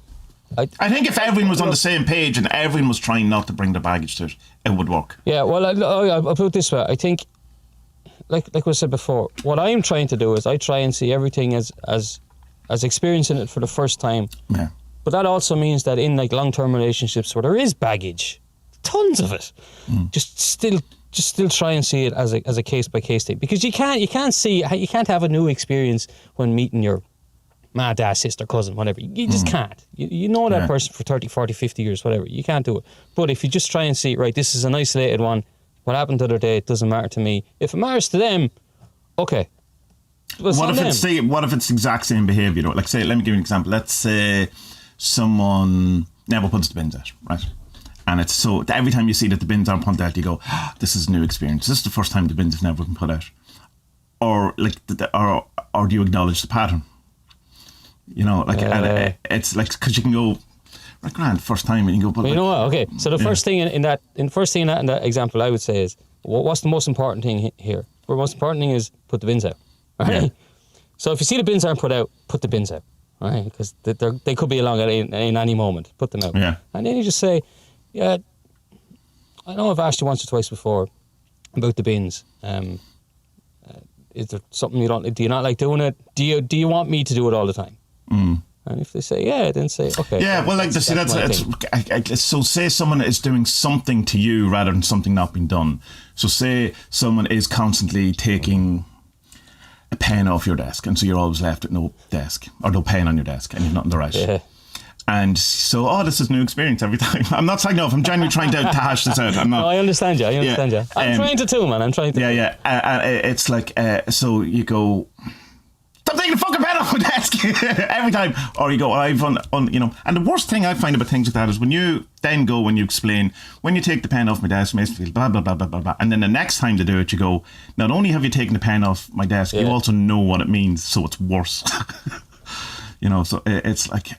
B: I think if everyone was on the same page and everyone was trying not to bring the baggage to it, it would work.
A: Yeah, well, I'll put it this way. I think, like we said before, what I'm trying to do is I try and see everything as experiencing it for the first time.
B: Yeah.
A: But that also means that in like long-term relationships where there is baggage, tons of it, just still try and see it as a case-by-case thing, because you can't have a new experience when meeting your mad dad, sister, cousin, whatever. You just can't. You know that person for 30, 40, 50 years, whatever. You can't do it. But if you just try and see, right, this is an isolated one. What happened the other day, it doesn't matter to me. If it matters to them, okay.
B: What if it's the exact same behaviour? Like, say, let me give you an example. Let's say someone never puts the bins out, right? And it's so every time you see that the bins aren't put out, you go, "This is a new experience. This is the first time the bins have never been put out." Or like, or do you acknowledge the pattern? It's like, because you can go, right, grand, first time, and you go, but
A: you know what? Okay, so the first thing in that example, I would say is, what's the most important thing here? The most important thing is put the bins out. Right? Yeah. So if you see the bins aren't put out, put the bins out. Right? Because they could be along in any moment. Put them out.
B: Yeah.
A: And then you just say, yeah, I know I've asked you once or twice before about the bins. Is there something do you not like doing it? Do you want me to do it all the time? And if they say yeah, then say okay.
B: Yeah, well, like so say someone is doing something to you rather than something not being done. So say someone is constantly taking a pen off your desk, and so you're always left with no desk or no pen on your desk, and you've nothing to write.
A: Yeah.
B: And so, this is a new experience every time. I'm not saying no, if I'm genuinely trying to hash this out. I'm not.
A: No, I understand you. I'm trying to too, man. I'm trying to.
B: Yeah. It's like, so you go, stop taking the fucking pen off my desk every time. Or you go, I've you know. And the worst thing I find about things like that is when you then go, when you explain, when you take the pen off my desk, it makes me feel blah, blah, blah, blah, blah, blah. And then the next time to do it, you go, not only have you taken the pen off my desk, you also know what it means, so it's worse. You know, so it's like,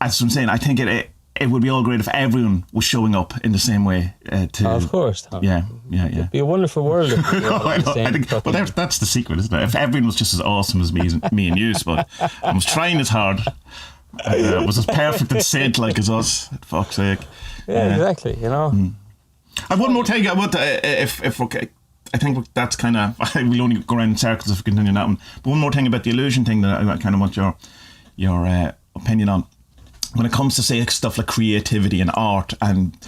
B: as I'm saying, I think it would be all great if everyone was showing up in the same way.
A: Of course, Tom.
B: Yeah.
A: It'd be a wonderful world. If we were all in the same
B: well, that's the secret, isn't it? If everyone was just as awesome as me and you, but I was trying as hard. Was as perfect and saint-like as us. For fuck's sake.
A: Yeah, exactly. You know.
B: And one more thing, if okay, I think that's kind of, we'll only go around in circles if we continue that one. But one more thing about the illusion thing that I kind of want your opinion on. When it comes to, say, stuff like creativity and art and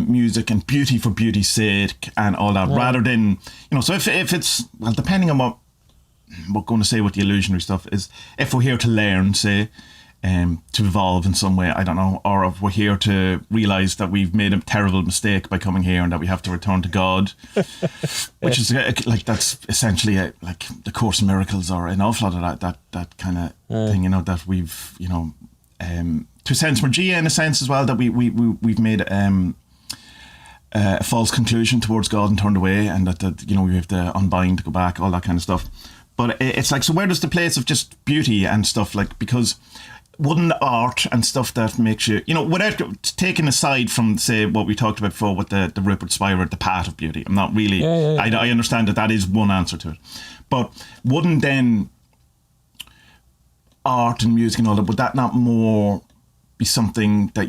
B: music and beauty for beauty's sake and all that, rather than, you know, so if it's, well, depending on what we're going to say with the illusionary stuff is, if we're here to learn, say, to evolve in some way, I don't know, or if we're here to realise that we've made a terrible mistake by coming here and that we have to return to God, which is like, that's essentially like the Course in Miracles or an awful lot of that kind of thing, you know, that we've, you know, to a sense, Magia in a sense as well, that we've made a false conclusion towards God and turned away, and that you know, we have to unbind, to go back, all that kind of stuff. But it's like, so where does the place of just beauty and stuff, like, because wouldn't art and stuff that makes you, you know, without taking aside from, say, what we talked about before with the Rupert Spira, the path of beauty, I'm not really, I understand that is one answer to it, but wouldn't then art and music and all that, would that not more be something that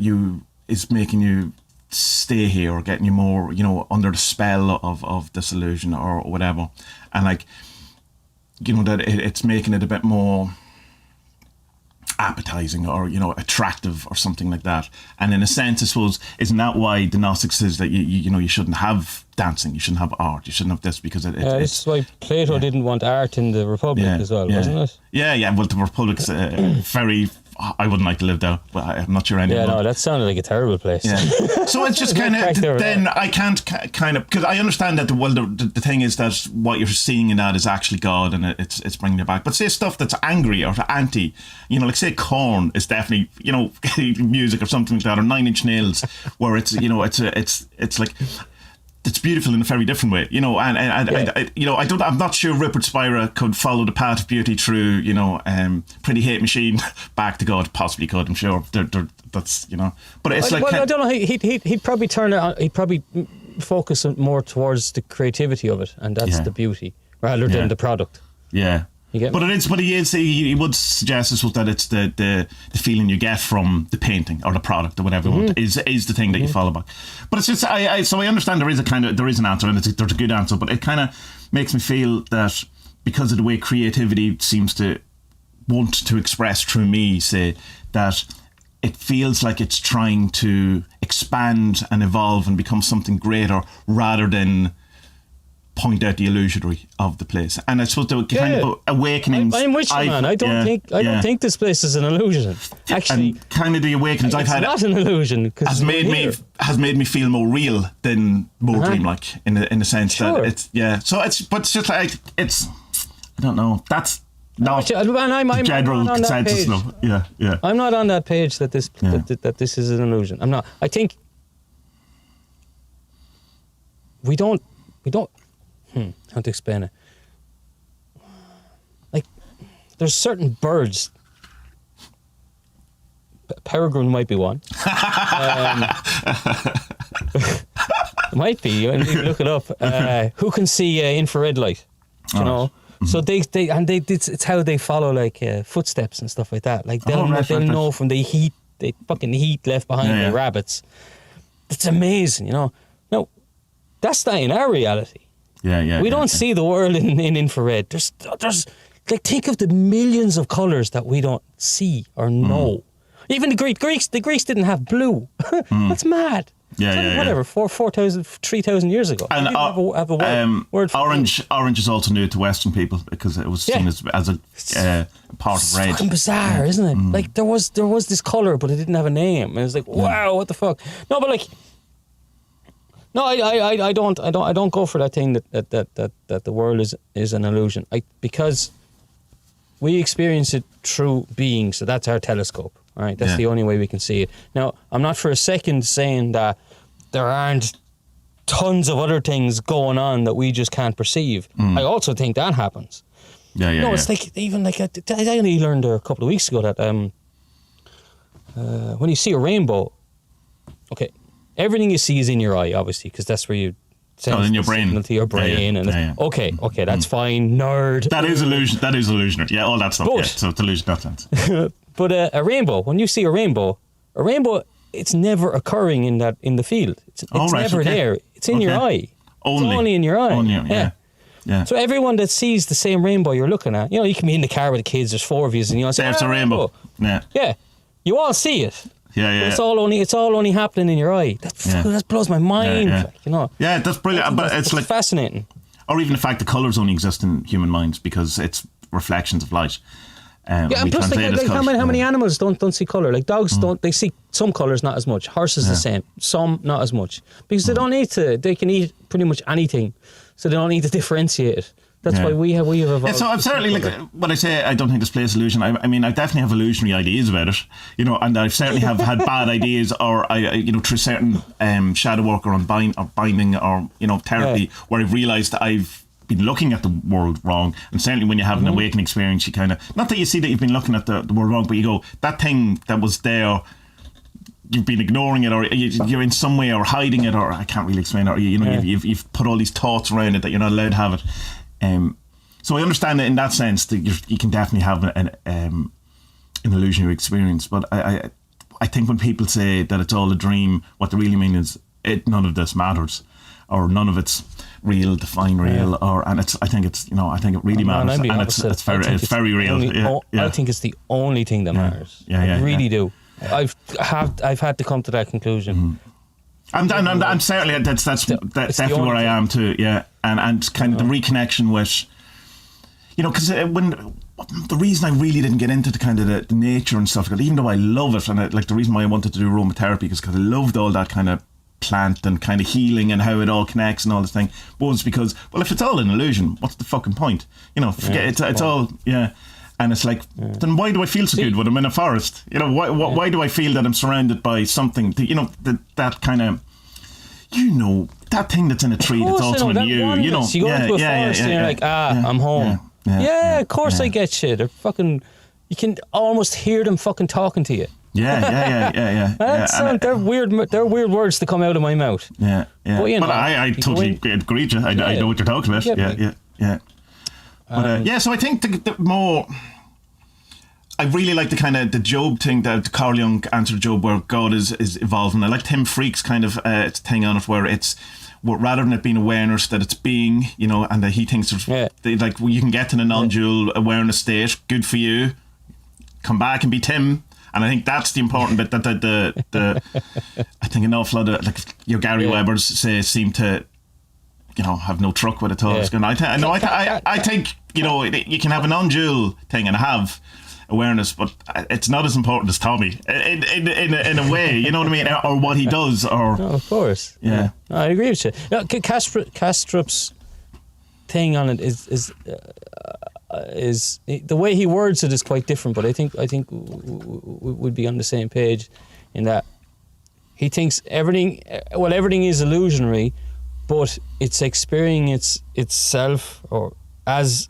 B: is making you stay here or getting you more, you know, under the spell of this illusion or whatever, and like, you know, that it's making it a bit more appetizing or, you know, attractive or something like that. And in a sense, I suppose, isn't that why the Gnostics says that you know, you shouldn't have dancing, you shouldn't have art, you shouldn't have this, because
A: it's why Plato didn't want art in the Republic as well, wasn't it?
B: Yeah. Well, the Republic's very. I wouldn't like to live there, but I'm not sure anymore.
A: Yeah, no, that sounded like a terrible place.
B: Yeah. So it's just kind of, then I can't kind of, because I understand that the thing is that what you're seeing in that is actually God, and it's bringing you back. But say stuff that's angry or anti, you know, like say Korn is definitely, you know, music or something like that, or Nine Inch Nails, where it's, you know, it's like, it's beautiful in a very different way, you know, and you know, I'm not sure Rupert Spira could follow the path of beauty through, you know, Pretty Hate Machine back to God. Possibly could, I'm sure. That's, you know, but it's like,
A: I don't know. He'd probably turn it on. He'd probably focus more towards the creativity of it, and that's the beauty rather than the product.
B: Yeah. But he would suggest this was that it's the feeling you get from the painting or the product or whatever is the thing that you follow back. But it's just so I understand there is an answer, and there's a good answer, but it kind of makes me feel that because of the way creativity seems to want to express through me, say, that it feels like it's trying to expand and evolve and become something greater rather than point out the illusionary of the place. And I suppose the kind of awakenings.
A: I'm with you, man. I don't think this place is an illusion. Actually,
B: and kind of the awakenings I've had.
A: It's not an illusion
B: has made me feel more real than more dreamlike in the sense that it's So it's just like it's. I don't know. That's not
A: I'm
B: general
A: on
B: consensus. No. Yeah.
A: I'm not on that page that this that this is an illusion. I'm not. I think we don't. How to explain it? Like, there's certain birds. Peregrine might be one. Might be. You need to look it up. Who can see infrared light? You know. So it's how they follow like footsteps and stuff like that. Like they'll know from the fucking heat left behind by rabbits. It's amazing, you know. No, that's not in our reality. We don't see the world in infrared. There's like, think of the millions of colours that we don't see or know. Even the Greeks didn't have blue. That's mad. Whatever, 3,000 years ago.
B: And
A: we didn't have a word for
B: orange is also new to Western people because it was seen as a part of red.
A: It's fucking bizarre, isn't it? Like there was this colour, but it didn't have a name. And it was like, wow, what the fuck? No, but like, no, I don't go for that thing that the world is an illusion. Because we experience it through being, so that's our telescope. All right, that's the only way we can see it. Now, I'm not for a second saying that there aren't tons of other things going on that we just can't perceive. I also think that happens. It's like, even like, I only learned a couple of weeks ago that when you see a rainbow, okay, everything you see is in your eye, obviously, because that's where you send
B: in your brain.
A: To your brain. Okay, that's fine, nerd.
B: That is illusionary. Yeah, all that stuff. So it's illusion in that sense.
A: But a rainbow, when you see a rainbow, it's never occurring in the field. It's never there. It's in your eye. It's only in your eye. Yeah. So everyone that sees the same rainbow you're looking at, you can be in the car with the kids. There's 4 of you, and you all say,
B: "There's a rainbow."
A: Yeah. You all see it.
B: Yeah.
A: It's all only happening in your eye. That blows my mind.
B: Yeah, that's brilliant. But it's like
A: fascinating.
B: Or even the fact that colours only exist in human minds because it's reflections of light.
A: And plus, like how many animals don't see colour? Like dogs they see some colours, not as much. Horses the same, some not as much, because they don't need to. They can eat pretty much anything, so they don't need to differentiate it. That's why we have evolved.
B: So I'm certainly like when I say I don't think this place illusion. I mean I definitely have illusionary ideas about it, and I certainly have had bad ideas, or through certain shadow work or binding or therapy, where I've realised that I've been looking at the world wrong. And certainly when you have an awakening experience, you kind of, not that you see that you've been looking at the world wrong, but you go, that thing that was there, you've been ignoring it, or you're in some way or hiding it, or I can't really explain it, or you've put all these thoughts around it that you're not allowed to have it. So I understand that in that sense that you can definitely have an illusionary experience, but I think when people say that it's all a dream, what they really mean is none of this matters, or none of it's real, define real, I think it really matters, and it's very real.
A: I think it's the only thing that matters. I really do. I've had to come to that conclusion.
B: I'm certainly that's definitely where I am too. Yeah, and kind of the reconnection with, because when the reason I really didn't get into the kind of the nature and stuff, even though I love it, and the reason why I wanted to do aromatherapy is because I loved all that kind of plant and kind of healing and how it all connects and all this thing, was because, well, if it's all an illusion, what's the fucking point? Forget it's all and it's like, then why do I feel so good when I'm in a forest? Why do I feel that I'm surrounded by something that kind of that thing that's in a tree that's also in you,
A: you go into a forest and you're like, I'm home. Of course I get you. They're fucking, you can almost hear them fucking talking to you. They're weird words to come out of my mouth.
B: But I totally agree with you. I know what you're talking about. But so I think the more, I really like the kind of the Job thing, that Carl Jung answered Job, where God is evolving. I like Tim Freak's kind of thing on it, where it's, rather than it being awareness, that it's being, and that he thinks there's you can get in a non-dual awareness state. Good for you. Come back and be Tim. And I think that's the important bit, that the I think an awful lot of your Gary Webbers seem to have no truck with it all. I think you can have a non-dual thing and have awareness, but it's not as important as Tommy in a way, you know what I mean, or what he does, or
A: no, of course. No, I agree with you. Kastrup's thing on it is the way he words it is quite different, but I think we'd be on the same page in that he thinks everything is illusionary, but it's experiencing itself, or as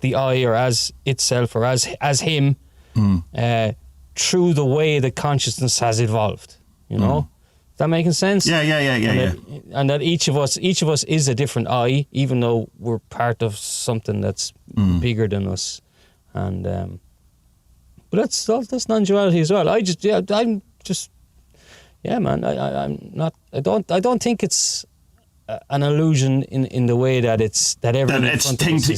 A: the I, or as itself, or as him, through the way that consciousness has evolved. Is that making sense?
B: Yeah.
A: And that each of us is a different I, even though we're part of something that's bigger than us. And but that's non-duality as well. I'm not. I don't think it's an illusion in the way that everything.
B: That it's things to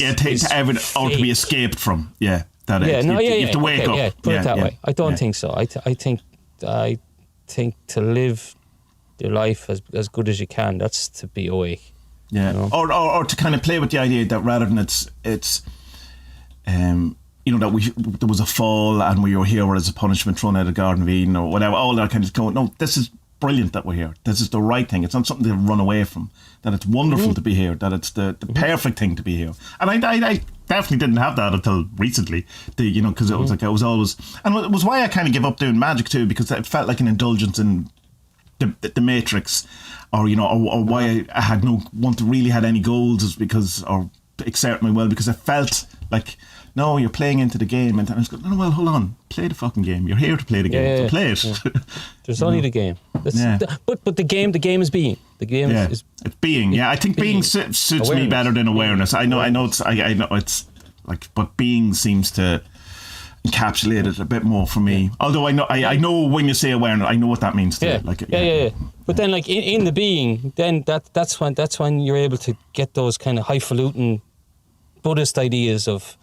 B: be escaped from. Yeah. You have to wake up.
A: Put it that way. I don't think so. I think think to live your life as good as you can, that's to be awake.
B: Yeah,
A: you know?
B: or to kind of play with the idea that rather than it's you know, that there was a fall and we were here as a punishment thrown out of the Garden of Eden or whatever, all that kind of going, no, this is brilliant that we're here. This is the right thing. It's not something to run away from. That it's wonderful to be here. That it's the perfect thing to be here. And I definitely didn't have that until recently. You know, because it was like I was always, and it was why I kind of gave up doing magic too, because it felt like an indulgence in the Matrix, or you know, or why I had no one to really had any goals is because, or exert my will, because it felt like, no, you're playing into the game, and I was going, no, well, hold on, play the fucking game. You're here to play the game, so play it.
A: Yeah. There's only the game. But the game is being. The game is
B: it's being. Yeah, I think being suits me better than awareness. I know it's like, but being seems to encapsulate it a bit more for me. Although I know when you say awareness, I know what that means to like.
A: Yeah. But then, like in the being, then that's when you're able to get those kind of highfalutin Buddhist ideas of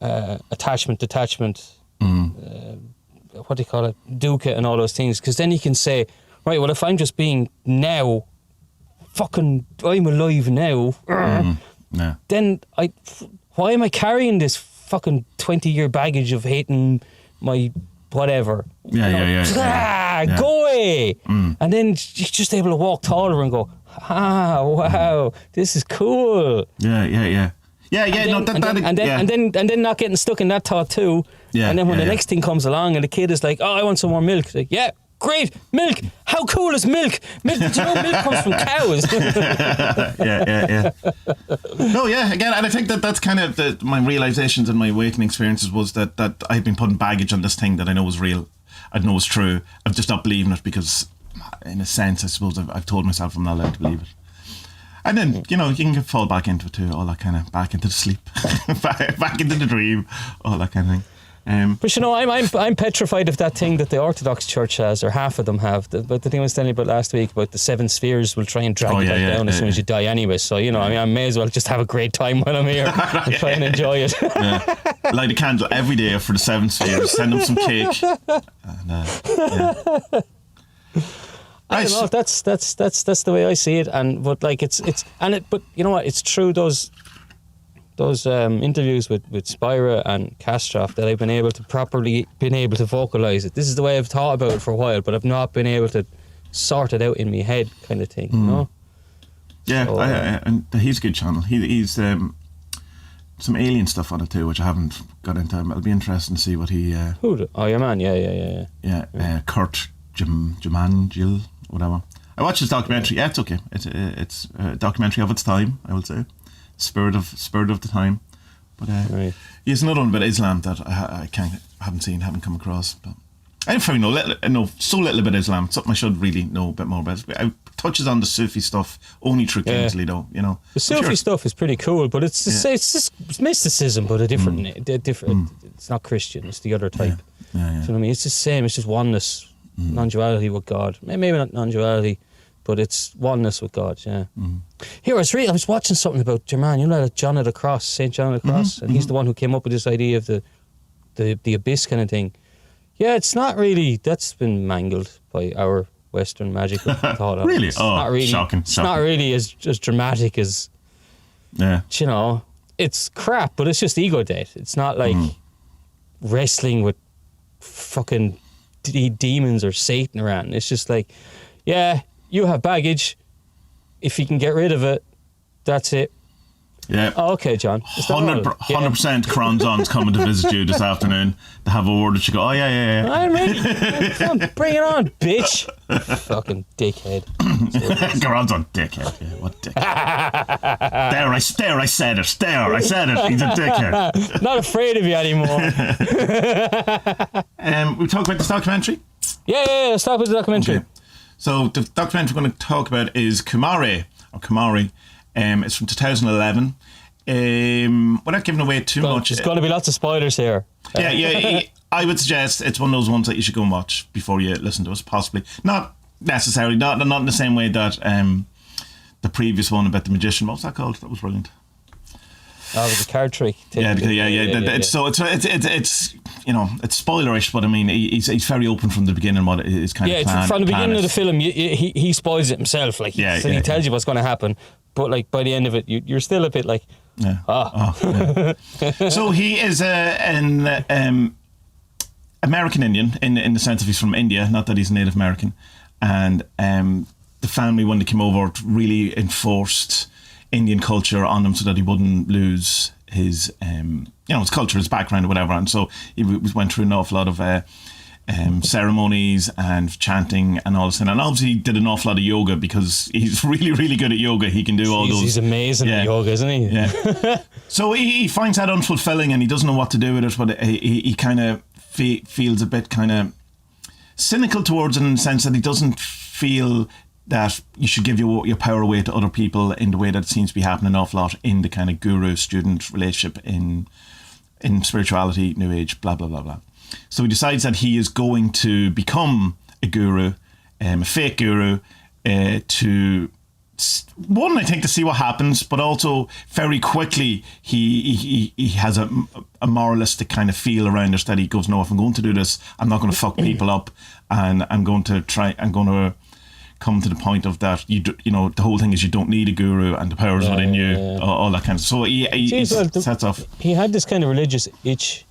A: attachment, detachment, what do you call it, dukkha, and all those things. Because then you can say, right, well, if I'm just being now, fucking, I'm alive now. Then why am I carrying this fucking 20-year baggage of hating my whatever? Go away. And then you're just able to walk taller and go, wow, this is cool.
B: Yeah. And
A: then not getting stuck in that thought too.
B: Yeah.
A: And then when the next thing comes along and the kid is like, oh, I want some more milk. It's like, yeah, great, milk. How cool is milk? Milk, do you know milk comes from cows?
B: Yeah. No, yeah, again, and I think that's kind of my realizations and my awakening experiences was that I've been putting baggage on this thing that I know is real, I know is true. I'm just not believing it because, in a sense, I suppose I've told myself I'm not allowed to believe it. And then, you know, you can fall back into it too, all that kind of, back into the sleep, back into the dream, all that kind of thing.
A: But you know, I'm petrified of that thing that the Orthodox Church has, or half of them have. But the thing I was telling you about last week about the 7 spheres will try and drag you back down as soon as you die anyway. So, you know, I mean, I may as well just have a great time while I'm here and try and enjoy it.
B: Light a candle every day for the 7 spheres, send them some cake. And,
A: I don't know. That's the way I see it, but like but you know what? It's true. Those interviews with Spira and Kastroff that I've been able to vocalize it. This is the way I've thought about it for a while, but I've not been able to sort it out in my head, kind of thing. You know?
B: Yeah, so, and he's a good channel. He's some alien stuff on it too, which I haven't got into. It'll be interesting to see what he.
A: Your man, yeah.
B: Kurt Jumanjil. Whatever. I watched his documentary. Yeah, it's okay. It's a documentary of its time, I would say. Spirit of the time. But he has another one about Islam that I haven't come across. But I probably know so little about Islam. It's something I should really know a bit more about. It touches on the Sufi stuff only through Kingsley, though. You know,
A: the Sufi stuff is pretty cool, but it's just mysticism, but a different. It's not Christian. It's the other type.
B: Yeah.
A: You know what I mean? It's the same. It's just oneness. Non-duality with God. Maybe not non-duality, but it's oneness with God. Yeah. Here, I was watching something about your man. You know, John of the Cross, Saint John of the Cross, and he's the one who came up with this idea of the abyss kind of thing. Yeah, it's not really. That's been mangled by our Western magical thought.
B: Really?
A: Not really.
B: Shocking.
A: It's not really as dramatic as.
B: Yeah.
A: You know, it's crap, but it's just ego death. It's not like wrestling with fucking demons or Satan around. It's just like, yeah, you have baggage. If you can get rid of it, that's it.
B: Yeah.
A: Oh, okay, John.
B: 100% Cronzon's coming to visit you this afternoon to have a word that you go, oh, yeah.
A: I'm ready. Bring it on, bitch. Fucking dickhead.
B: Cronzon, dickhead. Yeah, what dickhead? There, I said it. He's a dickhead.
A: Not afraid of you anymore.
B: We talk about this documentary?
A: Yeah. Let's talk about the documentary.
B: Okay. So the documentary we're going to talk about is Kumaré. It's from 2011. Without giving away too much.
A: There's going to be lots of spoilers here.
B: Yeah. I would suggest it's one of those ones that you should go and watch before you listen to us, possibly. Not necessarily, not in the same way that the previous one about the magician, what was that called? That was brilliant.
A: Oh, it was a card trick.
B: So it's it's spoilerish, but I mean, he's very open from the beginning. What is kind of plan,
A: from the beginning of the film, he spoils it himself. Like, he tells you what's going to happen, but like by the end of it, you're still a bit like,
B: So he is an American Indian in the sense of he's from India, not that he's Native American, and the family, when they came over, really enforced Indian culture on him so that he wouldn't lose his his culture, his background, or whatever. And so he went through an awful lot of ceremonies and chanting and all this. And obviously he did an awful lot of yoga because he's really, really good at yoga. He can do all those.
A: He's amazing at yoga, isn't he?
B: Yeah. So he finds that unfulfilling and he doesn't know what to do with it, but he kind of feels a bit kind of cynical towards it in the sense that he doesn't feel that you should give your power away to other people in the way that it seems to be happening an awful lot in the kind of guru-student relationship in spirituality, New Age, blah, blah, blah, blah. So he decides that he is going to become a guru, a fake guru, to one, I think, to see what happens, but also very quickly he has a moralistic kind of feel around it that he goes, no, if I'm going to do this, I'm not going to fuck people up, and I'm going to come to the point of that the whole thing is you don't need a guru and the power is within you, all that kind of. So he sets off.
A: He had this kind of religious itch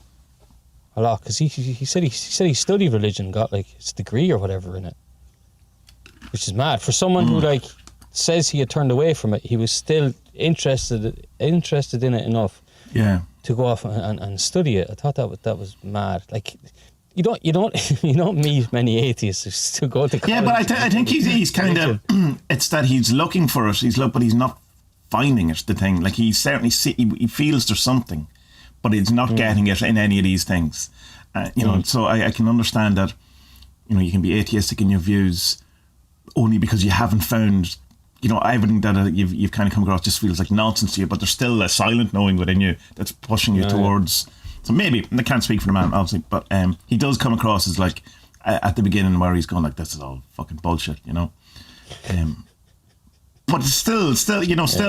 A: a lot because he said he studied religion, got like his degree or whatever in it, which is mad for someone who like says he had turned away from it. He was still interested in it enough, to go off and study it. I thought that was mad. Like. You don't meet many atheists to go to college.
B: Yeah, but I think he's kind of it's that he's looking for it. But he's not finding it. The thing, like he certainly he feels there's something, but he's not getting it in any of these things. So I can understand that. You can be atheistic in your views only because you haven't found. Everything that you've kind of come across just feels like nonsense to you, but there's still a silent knowing within you that's pushing you towards. So maybe, and I can't speak for the man, obviously, but he does come across as like at the beginning where he's going like, this is all fucking bullshit, but still,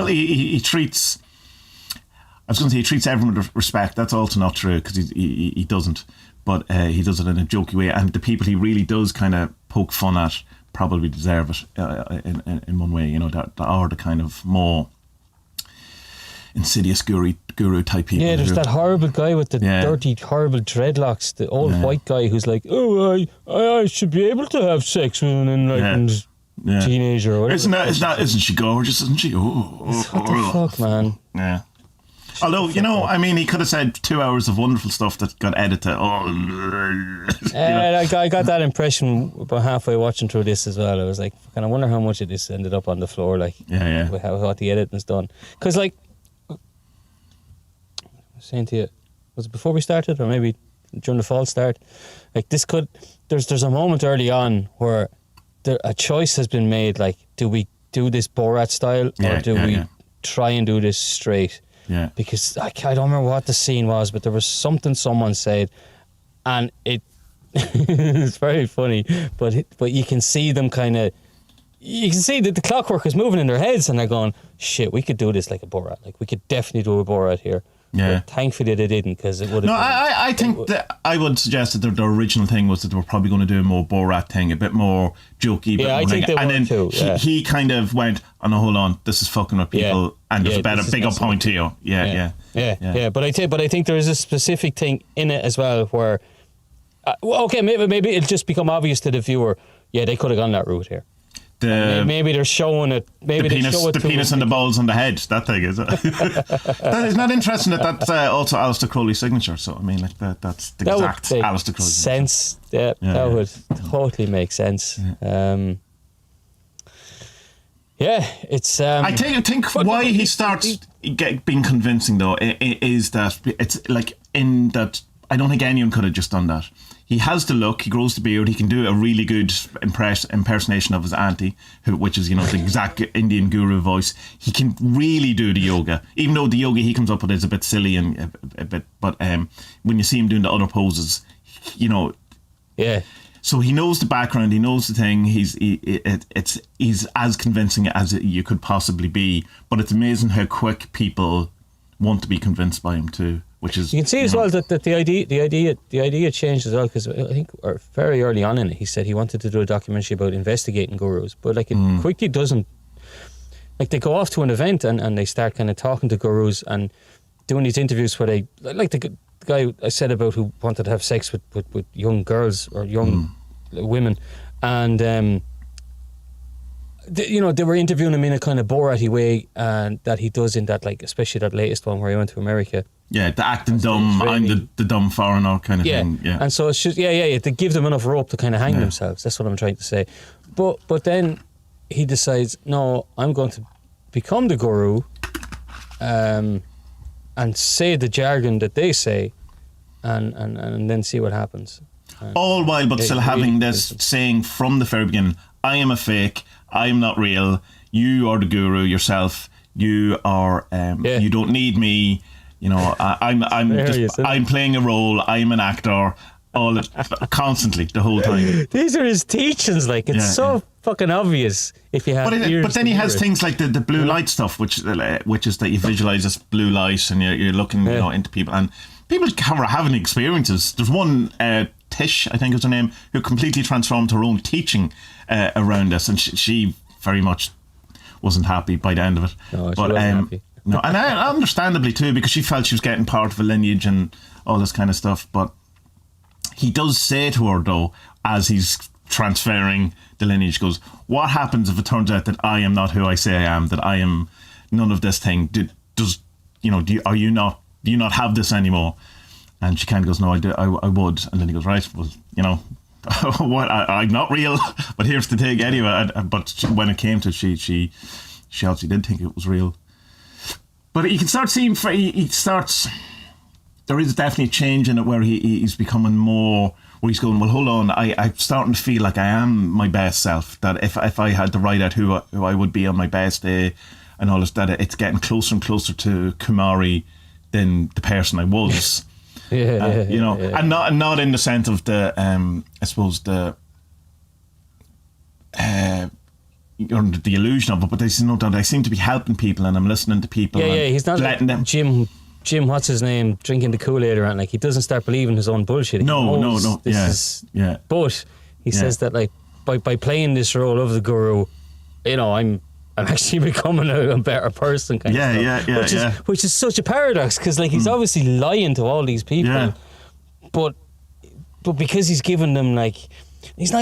B: he treats. I was going to say he treats everyone with respect. That's also not true because he doesn't, but he does it in a jokey way, and the people he really does kind of poke fun at probably deserve it in one way. That are the kind of more insidious guru type people.
A: Yeah, there's that horrible guy with the dirty, horrible dreadlocks, the old white guy who's like, oh, I should be able to have sex with an enlightened teenager or whatever.
B: Isn't she gorgeous? Isn't she?
A: What the fuck, man?
B: Yeah. Although, he could have said 2 hours of wonderful stuff that got edited.
A: I got that impression about halfway watching through this as well. I was like, I wonder how much of this ended up on the floor, like, with what the editing's done. Because, like, saying to you, was it before we started or maybe during the false start, like there's a moment early on where a choice has been made, like, do we do this Borat style or do we try and do this straight? Because I don't remember what the scene was, but there was something someone said and it's very funny, but you can see them you can see that the clockwork is moving in their heads and they're going, shit, we could do this like a Borat, like we could definitely do a Borat here.
B: Yeah.
A: But thankfully they didn't, because it would have.
B: No, I think that I would suggest that the original thing was that they were probably going to do a more Borat thing, a bit more jokey.
A: Yeah, I think they
B: and
A: were
B: then
A: too. Yeah.
B: He kind of went, oh no, hold on, this is fucking with people, and there's a bigger point to you. Yeah.
A: But I think there is a specific thing in it as well where, maybe it'll just become obvious to the viewer. Yeah, they could have gone that route here. Maybe they're showing it. Maybe
B: the penis and the balls on the head. That thing is. That is not interesting. That's also Aleister Crowley's signature. So I mean, like that's the exact Aleister Crowley
A: sense. Yeah, that would totally make sense. It's. I
B: think why he starts being convincing though is that it's like in that I don't think anyone could have just done that. He has the look, he grows the beard, he can do a really good impersonation of his auntie, which is, the exact Indian guru voice. He can really do the yoga, even though the yoga he comes up with is a bit silly and a bit, but when you see him doing the other poses,
A: Yeah.
B: So he knows the background, he knows the thing, he's as convincing as you could possibly be, but it's amazing how quick people want to be convinced by him too, which is,
A: you can see as well that the idea changed as well, because I think very early on in it he said he wanted to do a documentary about investigating gurus, but like it quickly doesn't. Like they go off to an event and they start kind of talking to gurus and doing these interviews where they, like the guy I said about who wanted to have sex with young girls or young women, and they were interviewing him in a kind of Borat-y way, and that he does in that, like, especially that latest one where he went to America. Yeah,
B: the acting dumb, I'm the dumb foreigner kind of thing. Yeah,
A: and so it's just to give them enough rope to kind of hang themselves. That's what I'm trying to say. But then he decides, no, I'm going to become the guru, and say the jargon that they say, and then see what happens.
B: All while, but still having this saying from the very beginning, I am a fake, I am not real, you are the guru yourself, you are, you don't need me, I'm playing a role, I'm an actor, constantly, the whole time.
A: These are his teachings, like, it's fucking obvious if you have ears.
B: But then he has things like the blue light stuff, which is that you visualise this blue light and you're looking into people, and people are having experiences. There's one, Tish, I think is her name, who completely transformed her own teaching around this, and she very much wasn't happy by the end of it.
A: No, she wasn't happy.
B: No, and understandably too, because she felt she was getting part of a lineage and all this kind of stuff. But he does say to her, though, as he's transferring the lineage, goes, what happens if it turns out that I am not who I say I am, that I am none of this thing? Do you not have this anymore? And she kind of goes, no, I would. And then he goes, right, well, what? I'm not real, but here's the thing anyway. But when it came to it, she obviously did think it was real. But you can start seeing, there is definitely a change in it where he's becoming more, where he's going, well, hold on, I'm starting to feel like I am my best self, that if I had to write out who I would be on my best day and all this, that it's getting closer and closer to Kumaré than the person I was. And not in the sense of the I suppose the illusion of it, but there's no doubt I seem to be helping people and I'm listening to people.
A: He's not letting them. Jim, what's his name, drinking the Kool-Aid around, like he doesn't start believing his own bullshit.
B: No.
A: But he says that, like, by playing this role of the guru, I'm actually becoming a better person, kind of stuff. Which is such a paradox, because like he's obviously lying to all these people, but because he's given them, like, it's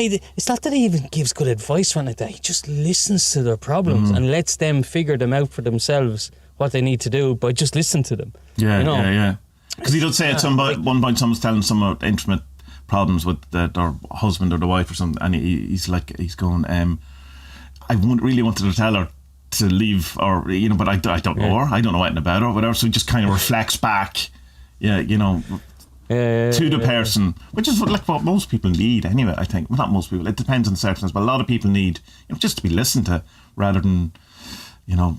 A: not that he even gives good advice or anything like that. He just listens to their problems and lets them figure them out for themselves, what they need to do, by just listening to them.
B: Because he does say at one point someone's telling some of intimate problems with their husband or the wife or something, and he's going, I really wanted to tell her to leave, or but I don't know her. I don't know anything about her, or whatever. So he just kind of reflects back, to the person, which is what most people need anyway. I think, well, not most people. It depends on the circumstances, but a lot of people need just to be listened to rather than, I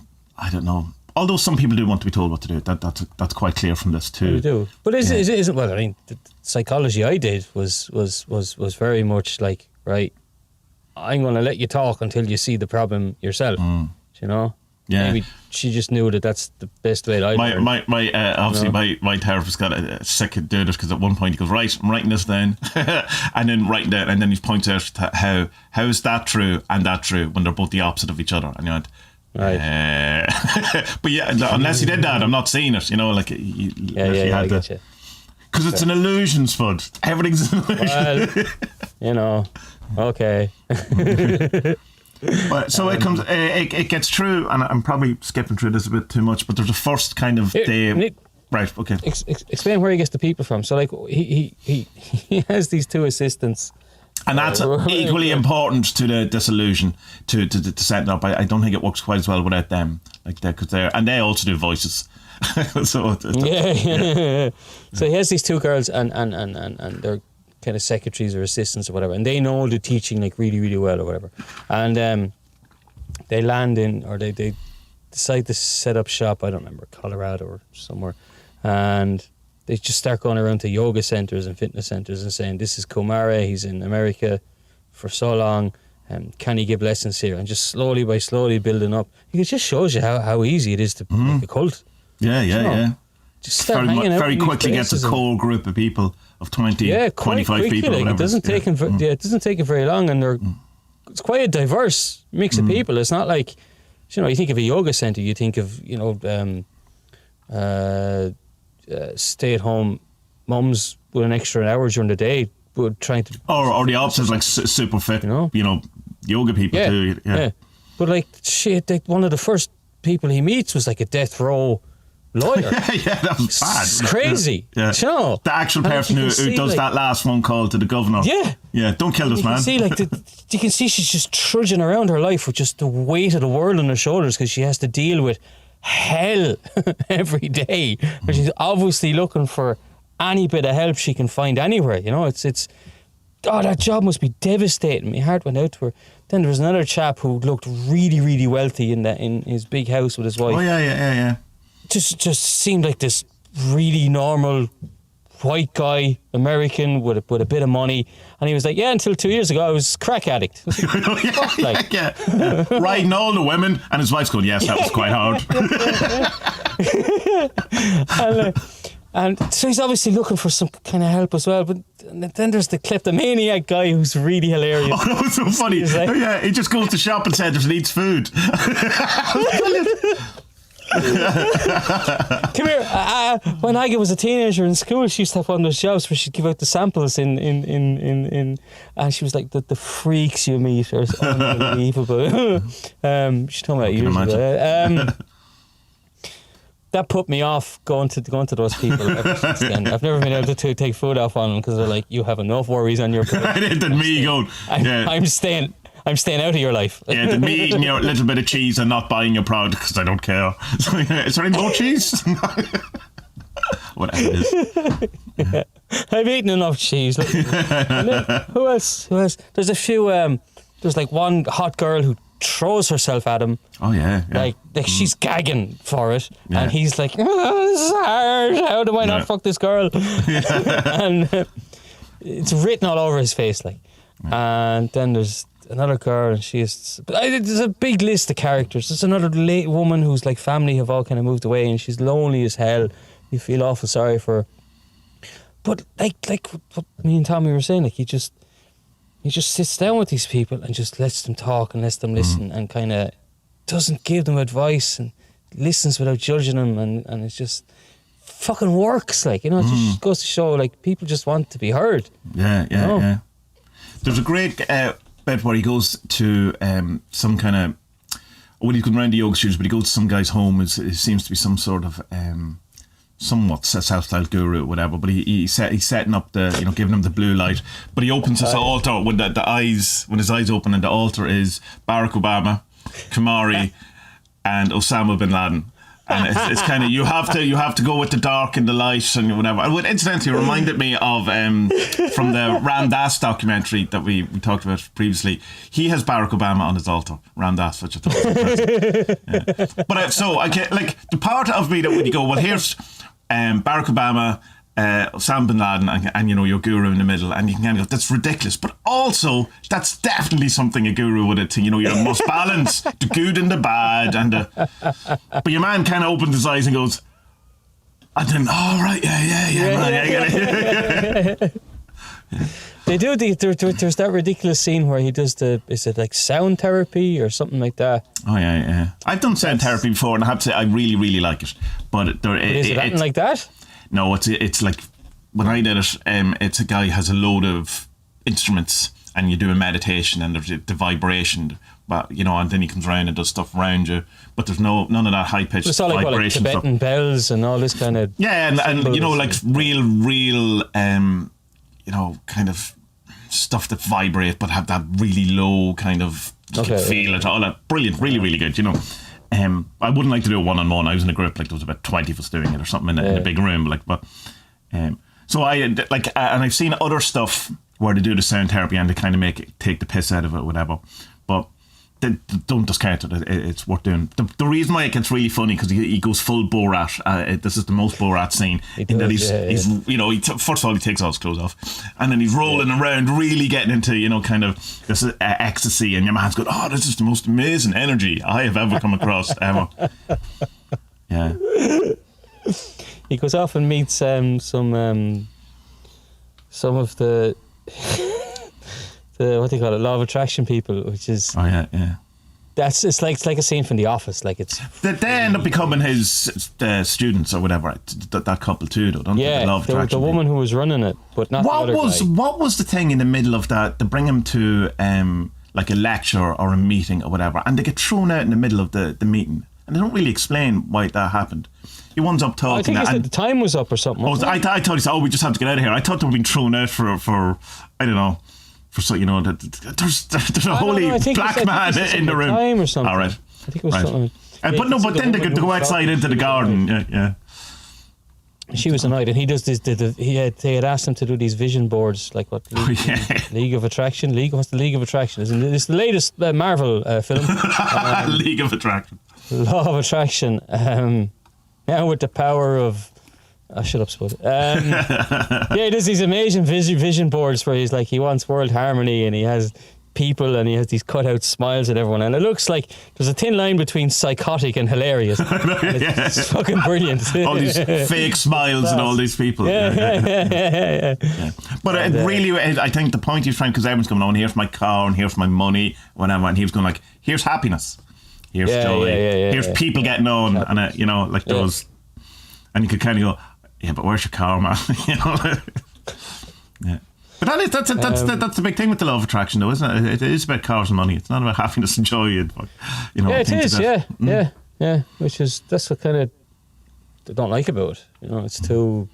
B: don't know. Although some people do want to be told what to do. That's quite clear from this too.
A: We do, but isn't well? I mean, the psychology I did was very much like, right, I'm going to let you talk until you see the problem yourself. Maybe she just knew that that's the best way.
B: My therapist got sick of doing this, because at one point he goes, right, I'm writing this down, and then writing down, and then he points out how is that true and that true when they're both the opposite of each other, and you went, right. But unless he did that, I'm not seeing it. Like he had to, because it's an illusion, Spud. Everything's an illusion.
A: Well, okay.
B: But, so it comes. It gets through, and I'm probably skipping through this a bit too much. But there's a first kind of day.
A: Nick,
B: right. Okay.
A: Explain where he gets the people from. So, like, he has these two assistants.
B: And that's equally important to the disillusion to set it up. I don't think it works quite as well without them, like that, because they also do voices. So he has these two girls, and they're kind of secretaries or assistants or whatever, and they know the teaching like really, really well or whatever. And they land in, or they decide to set up shop. I don't remember, Colorado or somewhere, and they just start going around to yoga centres and fitness centres and saying, this is Kumaré, he's in America for so long, can he give lessons here? And just slowly by slowly building up. It just shows you how easy it is to make a cult. Yeah,
A: You know,
B: yeah.
A: just start hanging out
B: Very
A: in these
B: quickly gets a
A: places and-
B: core group of people of 20,
A: yeah, quite
B: 25
A: quickly,
B: people or
A: like,
B: whatever.
A: it doesn't take him. Yeah, it doesn't take it very long, and it's quite a diverse mix of people. It's not like, you know, you think of a yoga center, you think of, you know, stay-at-home mums with an extra hour during the day, but trying to
B: Or the opposite, like super fit,
A: You know?
B: yoga people too. Yeah.
A: But like shit, like, one of the first people he meets was like a death row lawyer.
B: Yeah, that was bad.
A: It's crazy.
B: Yeah.
A: You know?
B: The actual
A: And
B: person
A: you
B: who
A: can see,
B: does
A: like,
B: that last phone call to the governor.
A: Yeah.
B: Yeah, don't kill this
A: You can
B: man.
A: see, like, you can see she's just trudging around her life with just the weight of the world on her shoulders because she has to deal with hell every day. But she's obviously looking for any bit of help she can find anywhere. You know, it's that job must be devastating. My heart went out to her. Then there was another chap who looked really, really wealthy in his big house with his wife.
B: Oh yeah.
A: Just seemed like this really normal white guy, American with a bit of money, and he was like, "Yeah, until 2 years ago, I was a crack addict." I was like, "Fuck, like."
B: Yeah. Riding all the women, and his wife's going, "Yes, that was quite hard."
A: And so he's obviously looking for some kind of help as well. But then there's the kleptomaniac guy who's really hilarious.
B: Oh, that was so funny.
A: He's like-
B: Yeah, he just goes to shopping centres and eats food.
A: Come here. When Aggie was a teenager in school, she used to have one of those jobs where she'd give out the samples in and she was like, the freaks you meet are unbelievable. She told me that years ago. That put me off going to those people ever since then. I've never been able to take food off on them because they're like, you have enough worries on your plate.
B: Than me going,
A: I'm staying out of your life.
B: Yeah, than me eating your little bit of cheese and not buying your product because I don't care. Is there any more cheese? Whatever it is.
A: Yeah. I've eaten enough cheese. Look, who else? There's a few. There's like one hot girl who throws herself at him.
B: Oh yeah.
A: Like she's gagging for it,
B: Yeah.
A: and he's like, "Oh, this is hard. How do I not fuck this girl?" And it's written all over his face, like. And then there's another girl, and there's a big list of characters. There's another late woman whose like family have all kind of moved away, and she's lonely as hell. You feel awful sorry for her. But like what me and Tommy were saying, like he just sits down with these people and just lets them talk and lets them listen and kind of doesn't give them advice and listens without judging them, and it just fucking works. Like, you know, it just goes to show like people just want to be heard.
B: Yeah. There's a great bit where he goes to some kind of, well, he's going around the yoga studios, but he goes to some guy's home. It seems to be some sort of somewhat self-styled guru or whatever, but he's setting up the, giving him the blue light. But he opens his altar when the eyes, when his eyes open, and the altar is Barack Obama, Kumaré, and Osama bin Laden. And it's kind of, you have to go with the dark and the light and whatever. And what incidentally reminded me of from the Ram Dass documentary that we talked about previously. He has Barack Obama on his altar, Ram Dass, which I thought was interesting. Yeah. But so I get like the part of me that when you go, well, here's Barack Obama, Osama bin Laden, and your guru in the middle, and you can kind of go, that's ridiculous. But also, that's definitely something a guru would have. You must balance the good and the bad, but your man kind of opens his eyes and goes, and then, oh right, yeah.
A: They do. There's that ridiculous scene where he does is it like sound therapy or something like that?
B: Oh yeah. I've done sound therapy before, and I have to say I really, really like it. But
A: Is it anything like that?
B: No, it's like when I did it. It's a guy who has a load of instruments, and you do a meditation, and there's the vibration. But and then he comes around and does stuff around you. But there's none of that high pitched
A: It's all like
B: vibration
A: Tibetan
B: stuff.
A: bells and all this kind of
B: And like real kind of stuff that vibrate but have that really low kind of you can feel it all that brilliant, really, really good. I wouldn't like to do it one-on-one. I was in a group, like there was about 20 of us doing it or something in a big room, so I like, and I've seen other stuff where they do the sound therapy and they kind of take the piss out of it, whatever. But they don't discount it. It's worth doing. The reason why it gets really funny because he goes full Borat. This is the most Borat scene. First of all he takes all his clothes off, and then he's rolling around, really getting into kind of this ecstasy, and your man's going, "Oh, this is the most amazing energy I have ever come across ever." Yeah.
A: He goes off and meets some of the what do you call it, law of attraction people, which is it's like a scene from The Office. Like it's
B: they end up becoming his students or whatever. That couple too, though, don't they? The law of attraction.
A: The woman who was running it, but not the other guy.
B: What was the thing in the middle of that? They bring him to like a lecture or a meeting or whatever, and they get thrown out in the middle of the meeting, and they don't really explain why that happened. He winds up talking.
A: I think the time was up or something.
B: I thought he said, we just have to get out of here. I thought they were being thrown out for I don't know, for so, there's a holy black man in the room.
A: Time or something.
B: All right.
A: I think it was something.
B: But then they go outside into the garden. Yeah.
A: She was annoyed, and he does this. They had asked him to do these vision boards, like what League of Attraction. What's the League of Attraction? It's the latest Marvel film.
B: League of Attraction.
A: Law of Attraction. Now with the power of, shut up, Spud. He does these amazing vision boards where he's like, he wants world harmony, and he has people, and he has these cutout smiles at everyone, and it looks like there's a thin line between psychotic and hilarious. It's fucking brilliant.
B: All these fake smiles and all these people.
A: Yeah.
B: But really, I think the point he was trying, because everyone's going on, here's my car and here's my money, whatever, and he was going like, here's happiness, here's joy, here's people getting on, and like those, and you could kind of go, yeah, but where's your car, man? Yeah. But that's the big thing with the law of attraction, though, isn't it? It is about cars and money. It's not about happiness and joy.
A: It is. Yeah. That's what kind of I don't like about it. It's too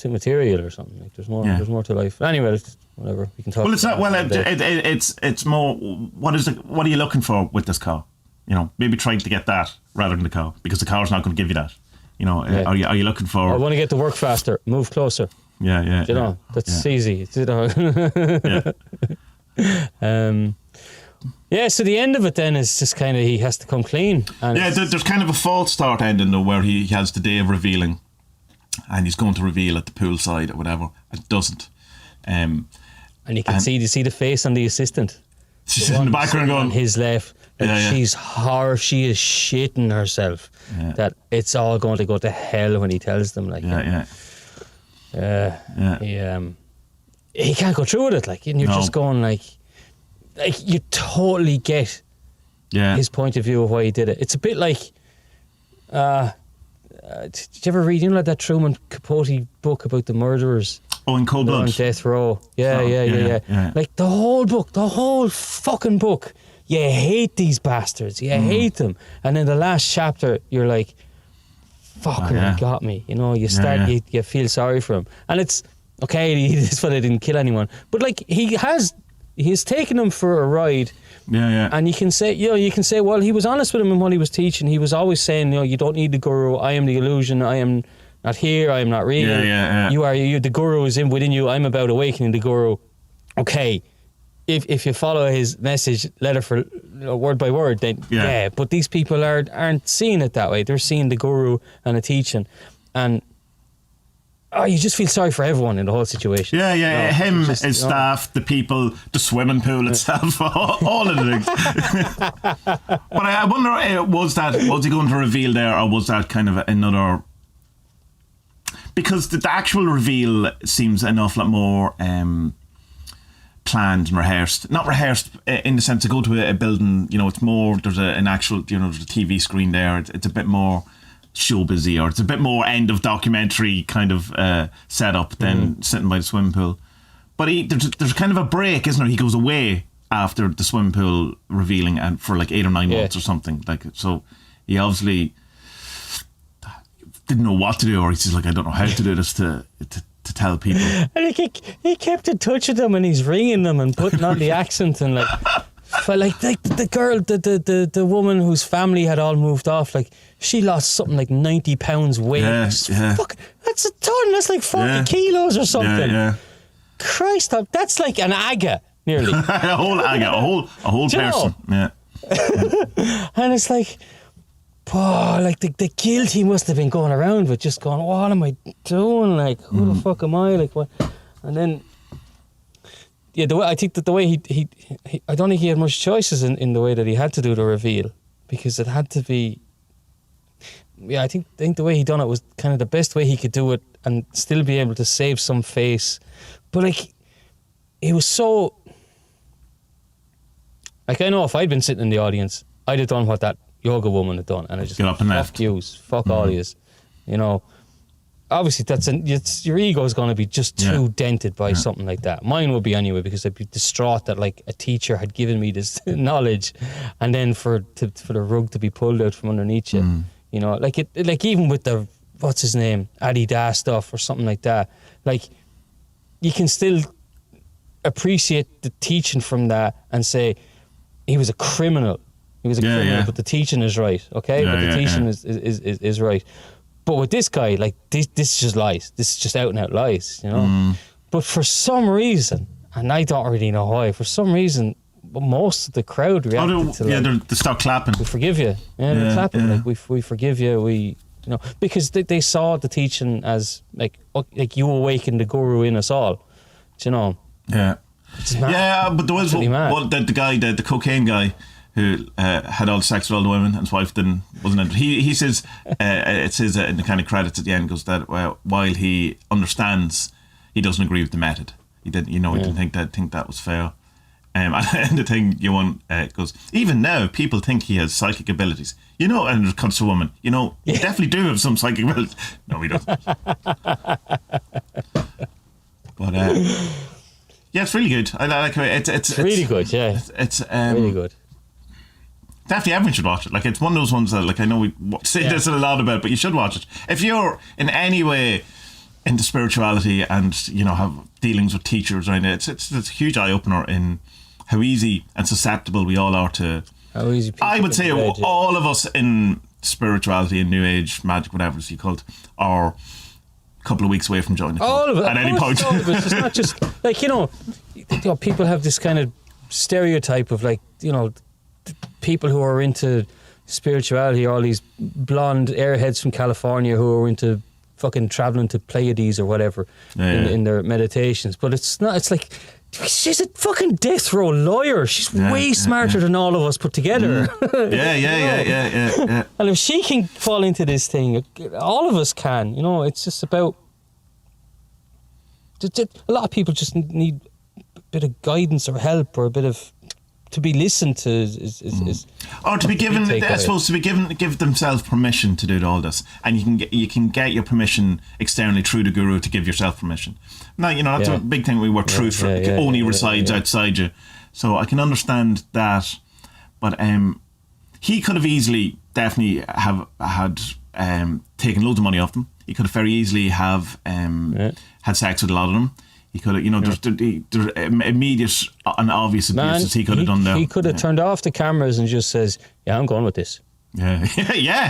A: material or something. Like there's more to life. Anyway, whatever, we can talk.
B: Well, it's not. Well, it's more. What are you looking for with this car? Maybe try to get that rather than the car, because the car's not going to give you that. Are you looking for?
A: I want to get to work faster. Move closer.
B: Yeah.
A: That's easy. So the end of it then is just kind of he has to come clean. And
B: there's kind of a false start ending though, where he has the day of revealing, and he's going to reveal at the poolside or whatever. It doesn't. And
A: you can see the face on the assistant.
B: She's in the background going,
A: on his left. She's horror. She is shitting herself. Yeah. That it's all going to go to hell when he tells them. He can't go through with it, and you're just going like you totally get his point of view of why he did it. It's a bit like did you ever read that Truman Capote book about the murderers?
B: Oh, in Cold Blood,
A: on death row. Yeah. Like the whole fucking book, you hate these bastards, you hate them, and in the last chapter you're like, fucking got me. You start, you feel sorry for him, and it's okay. This fella didn't kill anyone, but like he's taken him for a ride. And you can say, well, he was honest with him in what he was teaching. He was always saying, you don't need the guru. I am the illusion. I am not here. I am not real. You. The guru is within you. I'm about awakening the guru. Okay. If you follow his message letter for word by word, then but these people aren't seeing it that way. They're seeing the guru and the teaching, and you just feel sorry for everyone in the whole situation.
B: Him, his staff, the people, the swimming pool itself, all of the things. But I wonder, was he going to reveal there, or was that kind of another? Because the actual reveal seems an awful lot more planned and rehearsed. Not rehearsed in the sense to go to a building, it's more, there's an actual, there's a TV screen there. It's a bit more showbizy, or it's a bit more end of documentary kind of setup than sitting by the swimming pool. But there's kind of a break, isn't there? He goes away after the swimming pool revealing, and for like 8 or 9 months or something. So he obviously didn't know what to do, or he's just like, I don't know how to do this to tell people.
A: And he kept in touch with them, and he's ringing them and putting on the accent, and like the girl, the woman whose family had all moved off, like she lost something like 90 pounds weight. Fuck, that's a ton. That's like 40 kilos or something. Christ, that's like an aga nearly.
B: A whole aga, a whole person.
A: And it's like, like the guilt he must have been going around with, just going, what am I doing? Like, who the fuck am I? Like, what? And then, I think that the way he I don't think he had much choices in the way that he had to do the reveal, because it had to be I think the way he done it was kind of the best way he could do it and still be able to save some face. But like, he was so, like, I know if I'd been sitting in the audience, I'd have done what that yoga woman had done, and I just
B: get up and left.
A: Fuck yous, fuck all yous, you know. Obviously, your ego is going to be just too dented by something like that. Mine would be anyway, because I'd be distraught that like a teacher had given me this knowledge, and then for the rug to be pulled out from underneath you. You know, like even with the what's his name, Adidas stuff or something like that. Like, you can still appreciate the teaching from that and say he was a criminal. He was a criminal, but the teaching is right. Okay, but the teaching is right. But with this guy, like, this is just lies. This is just out and out lies, you know. But for some reason, and I don't really know why, for some reason, most of the crowd reacted to
B: they start clapping.
A: We forgive you. Yeah, they're clapping. Like, we forgive you. You know, because they saw the teaching as like you awaken the guru in us all. Do you know?
B: Yeah. Yeah, but there was the guy, the cocaine guy, who had all the sex with all the women, and his wife wasn't into it. He says, it says in the kind of credits at the end, goes that while he understands, he doesn't agree with the method. He didn't, he didn't think that was fair. And the thing goes, even now people think he has psychic abilities. You know, and it comes to a woman, you know, you definitely do have some psychic abilities. No, he doesn't. But yeah, it's really good. I like it. It's
A: really good. Yeah,
B: it's
A: really good.
B: Definitely everyone should watch it. Like, it's one of those ones that, like, I know we say this a lot about, but you should watch it. If you're in any way into spirituality and, you know, have dealings with teachers or anything, it's a huge eye-opener in how easy and susceptible we all are to...
A: How easy people
B: I would say all of us in spirituality and New Age, magic, whatever it's called, are a couple of weeks away from joining
A: all of it
B: at any point.
A: All of it. It's not just... Like, you know, people have this kind of stereotype of, like, you know... people who are into spirituality, all these blonde airheads from California who are into fucking traveling to Pleiades or whatever in their meditations. But it's not, it's like, she's a fucking death row lawyer. She's way smarter than all of us put together.
B: Yeah.
A: And if she can fall into this thing, all of us can. You know, it's just about... A lot of people just need a bit of guidance or help or a bit of... to be listened to is
B: or to be given, I suppose, give themselves permission to do all this, and you can get your permission externally through the guru to give yourself permission. Now, you know, that's a big thing where truth only resides outside you. So I can understand that, but he could have easily definitely have had taken loads of money off them. He could have very easily have had sex with a lot of them. He could have, you know, there's immediate and obvious abuses he could have done there.
A: He could have turned off the cameras and just says, "Yeah, I'm going with this."
B: Yeah,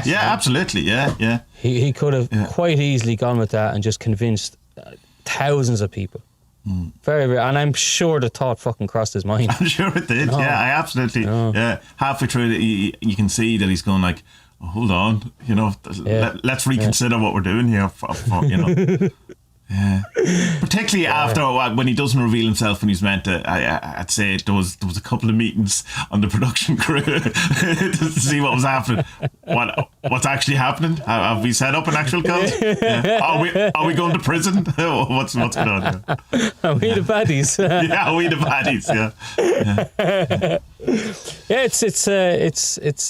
B: absolutely, yeah.
A: He could have quite easily gone with that and just convinced thousands of people. Very, very, and I'm sure the thought fucking crossed his mind.
B: I'm sure it did. Yeah, I absolutely. Yeah, halfway through, you can see that he's going like, oh, "Hold on, you know, let's reconsider what we're doing here." You know. Yeah, particularly after when he doesn't reveal himself when he's meant to. I'd say there was a couple of meetings on the production crew to see what was happening. What's actually happening? Have we set up an actual cult? Yeah. Are we going to prison? What's going on here?
A: Are we the baddies?
B: Yeah, are we the baddies?
A: Yeah,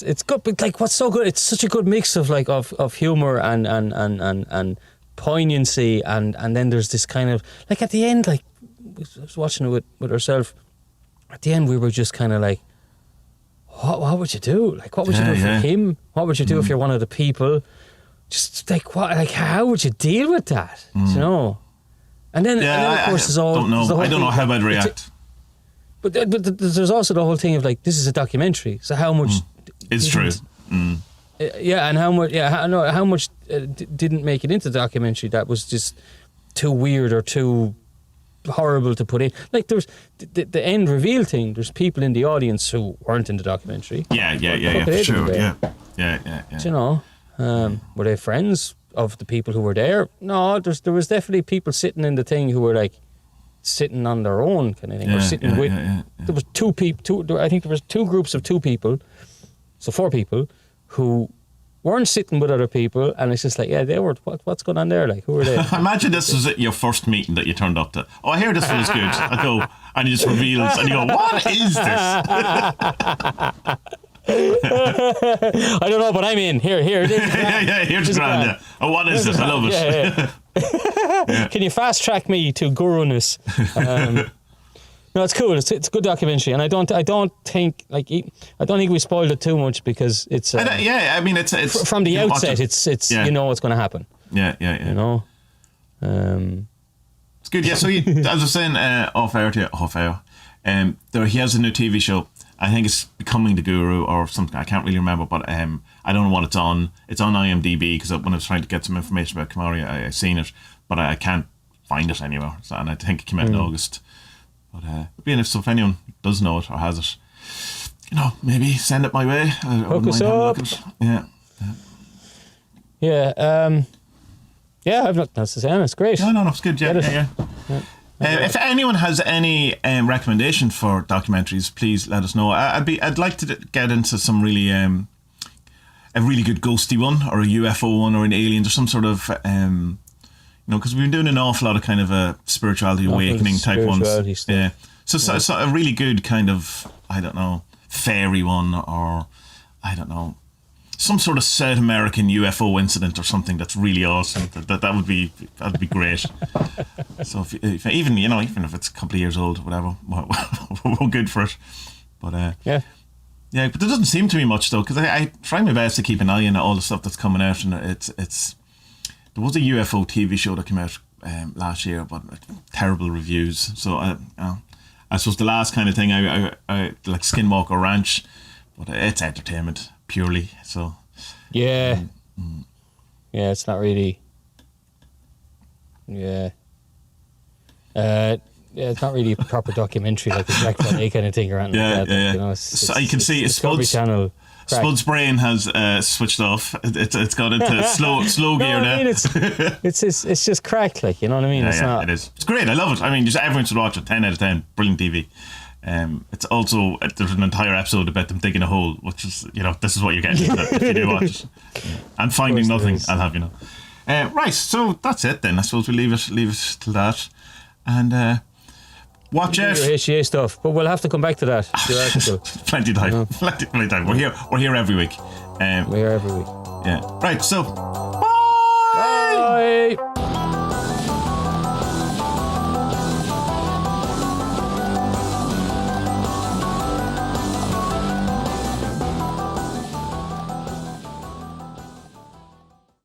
A: it's good. But like, what's so good? It's such a good mix of like of humor and poignancy, and then there's this kind of like at the end, like I was watching it with ourselves. At the end, we were just kind of like, what would you do? Like, what would you do for him? What would you do if you're one of the people? Just like what? Like, how would you deal with that? You know? And then of course, there's all.
B: I don't know how I'd react.
A: But there's also the whole thing of like, this is a documentary, so how much?
B: It's true.
A: Yeah, and how much? Yeah, how much didn't make it into the documentary that was just too weird or too horrible to put in? Like, there's the end reveal thing. There's people in the audience who weren't in the documentary.
B: Yeah, for sure. Yeah.
A: Do you know? Were they friends of the people who were there? No, there was definitely people sitting in the thing who were like sitting on their own kind of thing, or sitting with. There was two people. I think there was two groups of two people, so 4 people who weren't sitting with other people, and it's just like, yeah, they were. What's going on there? Like, who are they?
B: Imagine this was your first meeting that you turned up to. Oh, I hear this feels good. I go, and he just reveals, and you go, what is this?
A: I don't know, but I'm in. Here.
B: Yeah, here's the grand. Yeah. Oh, what is this? I love it.
A: Yeah. Can you fast track me to guru-ness? No, it's cool. It's a good documentary, and I don't think we spoiled it too much because it's
B: I mean it's
A: from the outset. It's you know what's going to happen.
B: Yeah.
A: You know,
B: it's good. Yeah. So as I was saying off air, he has a new TV show. I think it's Becoming the Guru or something. I can't really remember, but I don't know what it's on. It's on IMDb because when I was trying to get some information about Kumaré, I seen it, but I can't find it anywhere. So, and I think it came out in August. But if anyone does know it or has it, you know, maybe send it my way.
A: Hook us up.
B: Yeah.
A: I've nothing else to say. It's great.
B: No, it's good. Yeah. If anyone has any recommendation for documentaries, please let us know. I'd like to get into some really a really good ghosty one or a UFO one or an alien or some sort of you know, because we've been doing an awful lot of kind of a spirituality awakening type ones.
A: Stuff.
B: Yeah. So a really good kind of, I don't know, fairy one or, I don't know, some sort of South American UFO incident or something that's really awesome. That'd be great. So if even if it's a couple of years old, whatever, we're good for it. But yeah, but there doesn't seem to be much though, because I try my best to keep an eye on all the stuff that's coming out, and it's. There was a UFO TV show that came out last year, but terrible reviews. So I suppose the last kind of thing I like Skinwalker Ranch, but it's entertainment purely. So
A: yeah, it's not really. Yeah. It's not really a proper documentary like the Jack Friday kind of thing or anything like that.
B: Yeah.
A: You know,
B: so you can see
A: Discovery Channel.
B: Spud's brain has switched off. It's got into slow gear now.
A: I mean, it's just crack, like, you know what I mean?
B: It is. It's great. I love it. I mean, just everyone should watch it. 10 out of 10. Brilliant TV. It's also there's an entire episode about them digging a hole, which is, you know, this is what you're getting if you do watch it. And finding nothing, I'll have you know. Right, so that's it then. I suppose we leave it till that, and watch out.
A: Your HGA stuff, but we'll have to come back to that.
B: Plenty of time. Plenty of time. We're here every week.
A: We're here every week.
B: Yeah. Right. So. Bye.
A: Bye.